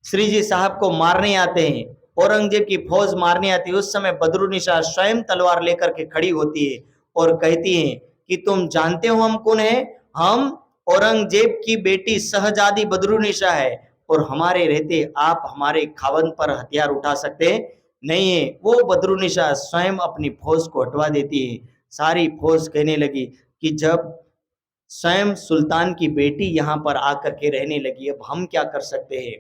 S1: श्रीजी साहब को मारने आते हैं, औरंगजेब की फौज मारने आती है, उस समय बदरुनिसा स्वयं तलवार लेकर के खड़ी होती है और कहती है कि तुम जानते हो हम कौन है? हम औरंगजेब की बेटी शहजादी बदरुनिसा है और हमारे रहते आप हमारे खावन पर हथियार उठा सकते नहीं है। वो बदरुनिसा स्वयं अपनी फौज को हटवा देती है। सारी फौज कहने लगी कि जब स्वयं सुल्तान की बेटी यहाँ पर आकर के रहने लगी, अब हम क्या कर सकते हैं।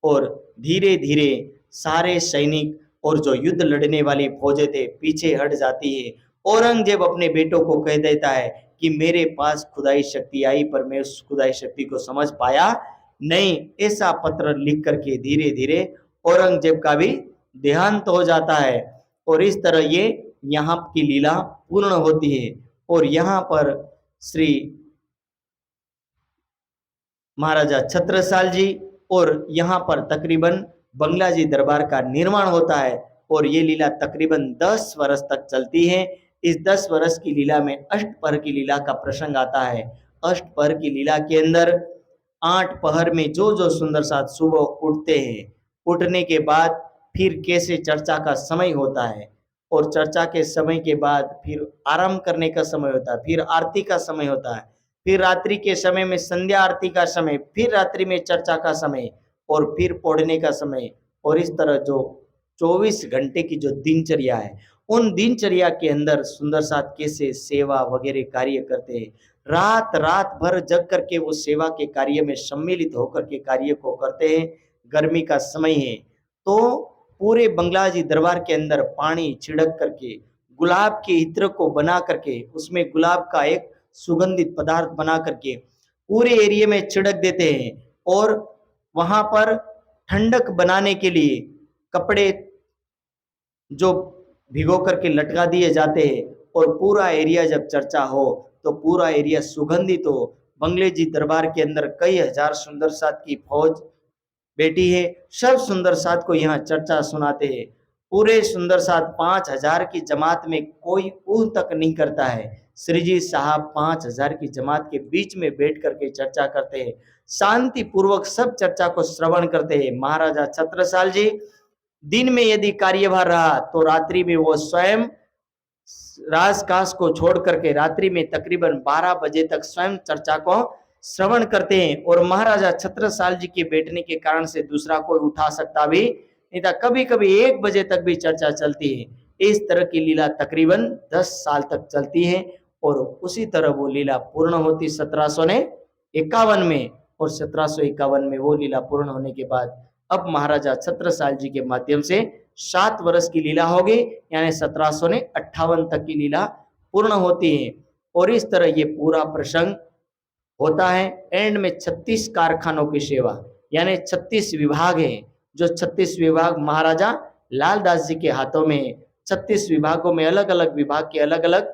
S1: और धीरे धीरे सारे सैनिक और जो युद्ध लड़ने वाली फौजें थे पीछे हट जाती है। औरंगजेब अपने बेटों को कह देता है कि मेरे पास खुदाई शक्ति आई, पर मैं उस खुदाई शक्ति को समझ पाया नहीं, ऐसा पत्र लिख करके धीरे धीरे औरंगजेब का भी देहांत हो जाता है। और इस तरह ये यहाँ की लीला पूर्ण होती है। और यहाँ पर श्री महाराजा छत्रसाल जी और यहाँ पर तकरीबन बंगलाजी दरबार का निर्माण होता है। और ये लीला तकरीबन 10 वर्ष तक चलती है। इस 10 वर्ष की लीला में अष्टपहर की लीला का प्रसंग आता है। अष्टपहर की लीला के अंदर 8 पहर में जो जो सुंदर साथ सुबह उठते हैं, उठने के बाद फिर कैसे चर्चा का समय होता है, और चर्चा के समय के बाद फिर आराम करने का समय होता है, फिर आरती का समय होता है, फिर रात्रि के समय में संध्या आरती का समय, फिर रात्रि में चर्चा का समय, और फिर पढ़ने का समय। और इस तरह जो 24 घंटे की जो दिनचर्या है, उन दिनचर्या के अंदर सुंदर साथ कैसे सेवा वगैरह कार्य करते हैं। रात रात भर जग करके वो सेवा के कार्य में सम्मिलित होकर के कार्य को करते हैं। गर्मी का समय है तो पूरे बंगलाजी दरबार के अंदर पानी छिड़क करके गुलाब के इत्र को बना करके उसमें गुलाब का एक सुगंधित पदार्थ बना करके पूरे एरिया में छिड़क देते हैं। और वहां पर ठंडक बनाने के लिए कपड़े जो भिगो करके लटका दिए जाते हैं। और पूरा एरिया जब चर्चा हो तो पूरा एरिया सुगंधित हो। बंगलेजी दरबार के अंदर कई हजार सुंदर साथ की फौज बैठी है। सब सुंदर साथ को यहाँ चर्चा सुनाते हैं। पूरे सुंदर साथ 5000 की जमात में कोई ऊह तक नहीं करता है। श्री जी साहब 5000 की जमात के बीच में बैठ करके चर्चा करते हैं। शांति पूर्वक सब चर्चा को श्रवण करते हैं। महाराजा छत्रसाल जी दिन में यदि कार्यभार रहा तो रात्रि में वो स्वयं राजकाज को छोड़ करके रात्रि में तकरीबन 12 बजे तक स्वयं चर्चा को श्रवण करते हैं। और महाराजा छत्रसाल जी के बैठने के कारण से दूसरा कोई उठा सकता भी नहीं था। कभी कभी 1 बजे तक भी चर्चा चलती है। इस तरह की लीला तकरीबन 10 साल तक चलती है। और उसी तरह वो लीला पूर्ण होती 1751 में। और 1751 में वो लीला पूर्ण होने के बाद अब महाराजा छत्रसाल जी के माध्यम से 7 वर्ष की लीला होगी, यानी 1758 तक की लीला पूर्ण होती है। और इस तरह ये पूरा प्रसंग होता है। एंड में 36 कारखानों की सेवा, यानी 36 विभाग है। जो 36 विभाग महाराजा लालदास जी के हाथों में है। 36 विभागों में अलग अलग विभाग के अलग अलग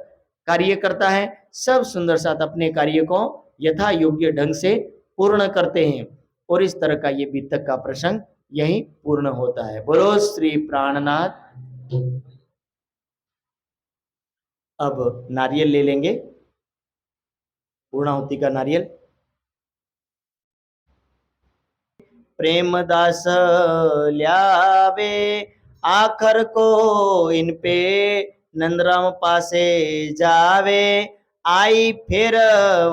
S1: कार्य करता है। सब सुंदर साथ अपने कार्य को यथा योग्य ढंग से पूर्ण करते हैं। और इस तरह का ये बीतक का प्रसंग यहीं पूर्ण होता है। बोलो श्री प्राणनाथ। अब नारियल ले लेंगे, पूर्णाहुति का नारियल। प्रेमदास ल्यावे आखर को इन पे नंदराम पासे जावे। आई फिर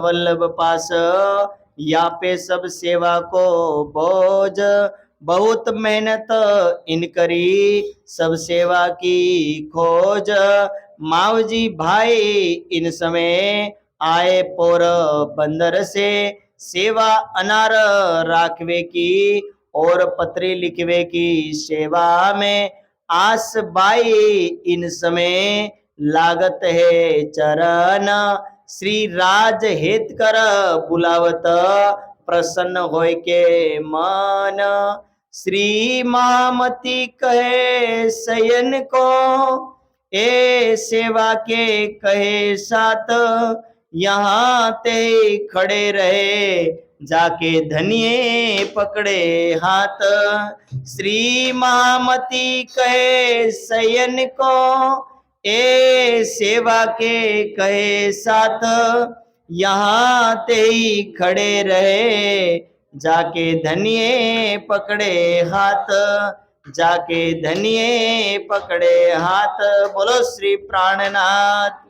S1: वल्लभ पास या पे सब सेवा को बोझ। बहुत मेहनत इन करी सब सेवा की खोज। मावजी भाई इन समय आए पोर बंदर से। सेवा अनार राखवे की और पत्री लिखवे की सेवा में। आस बाई इन समय लागत है चरण। श्री राज हेत कर बुलावत प्रसन्न होय के मन। श्री महामती कहे सयन को ए सेवा के कहे साथ। यहाँ ते खड़े रहे जाके धनिये पकड़े हाथ। श्री महामती कहे सयन को ए सेवा के कहे साथ। यहाँ ते खड़े रहे जाके धनिये पकड़े हाथ। जाके धनिये पकड़े हाथ। बोलो श्री प्राणनाथ।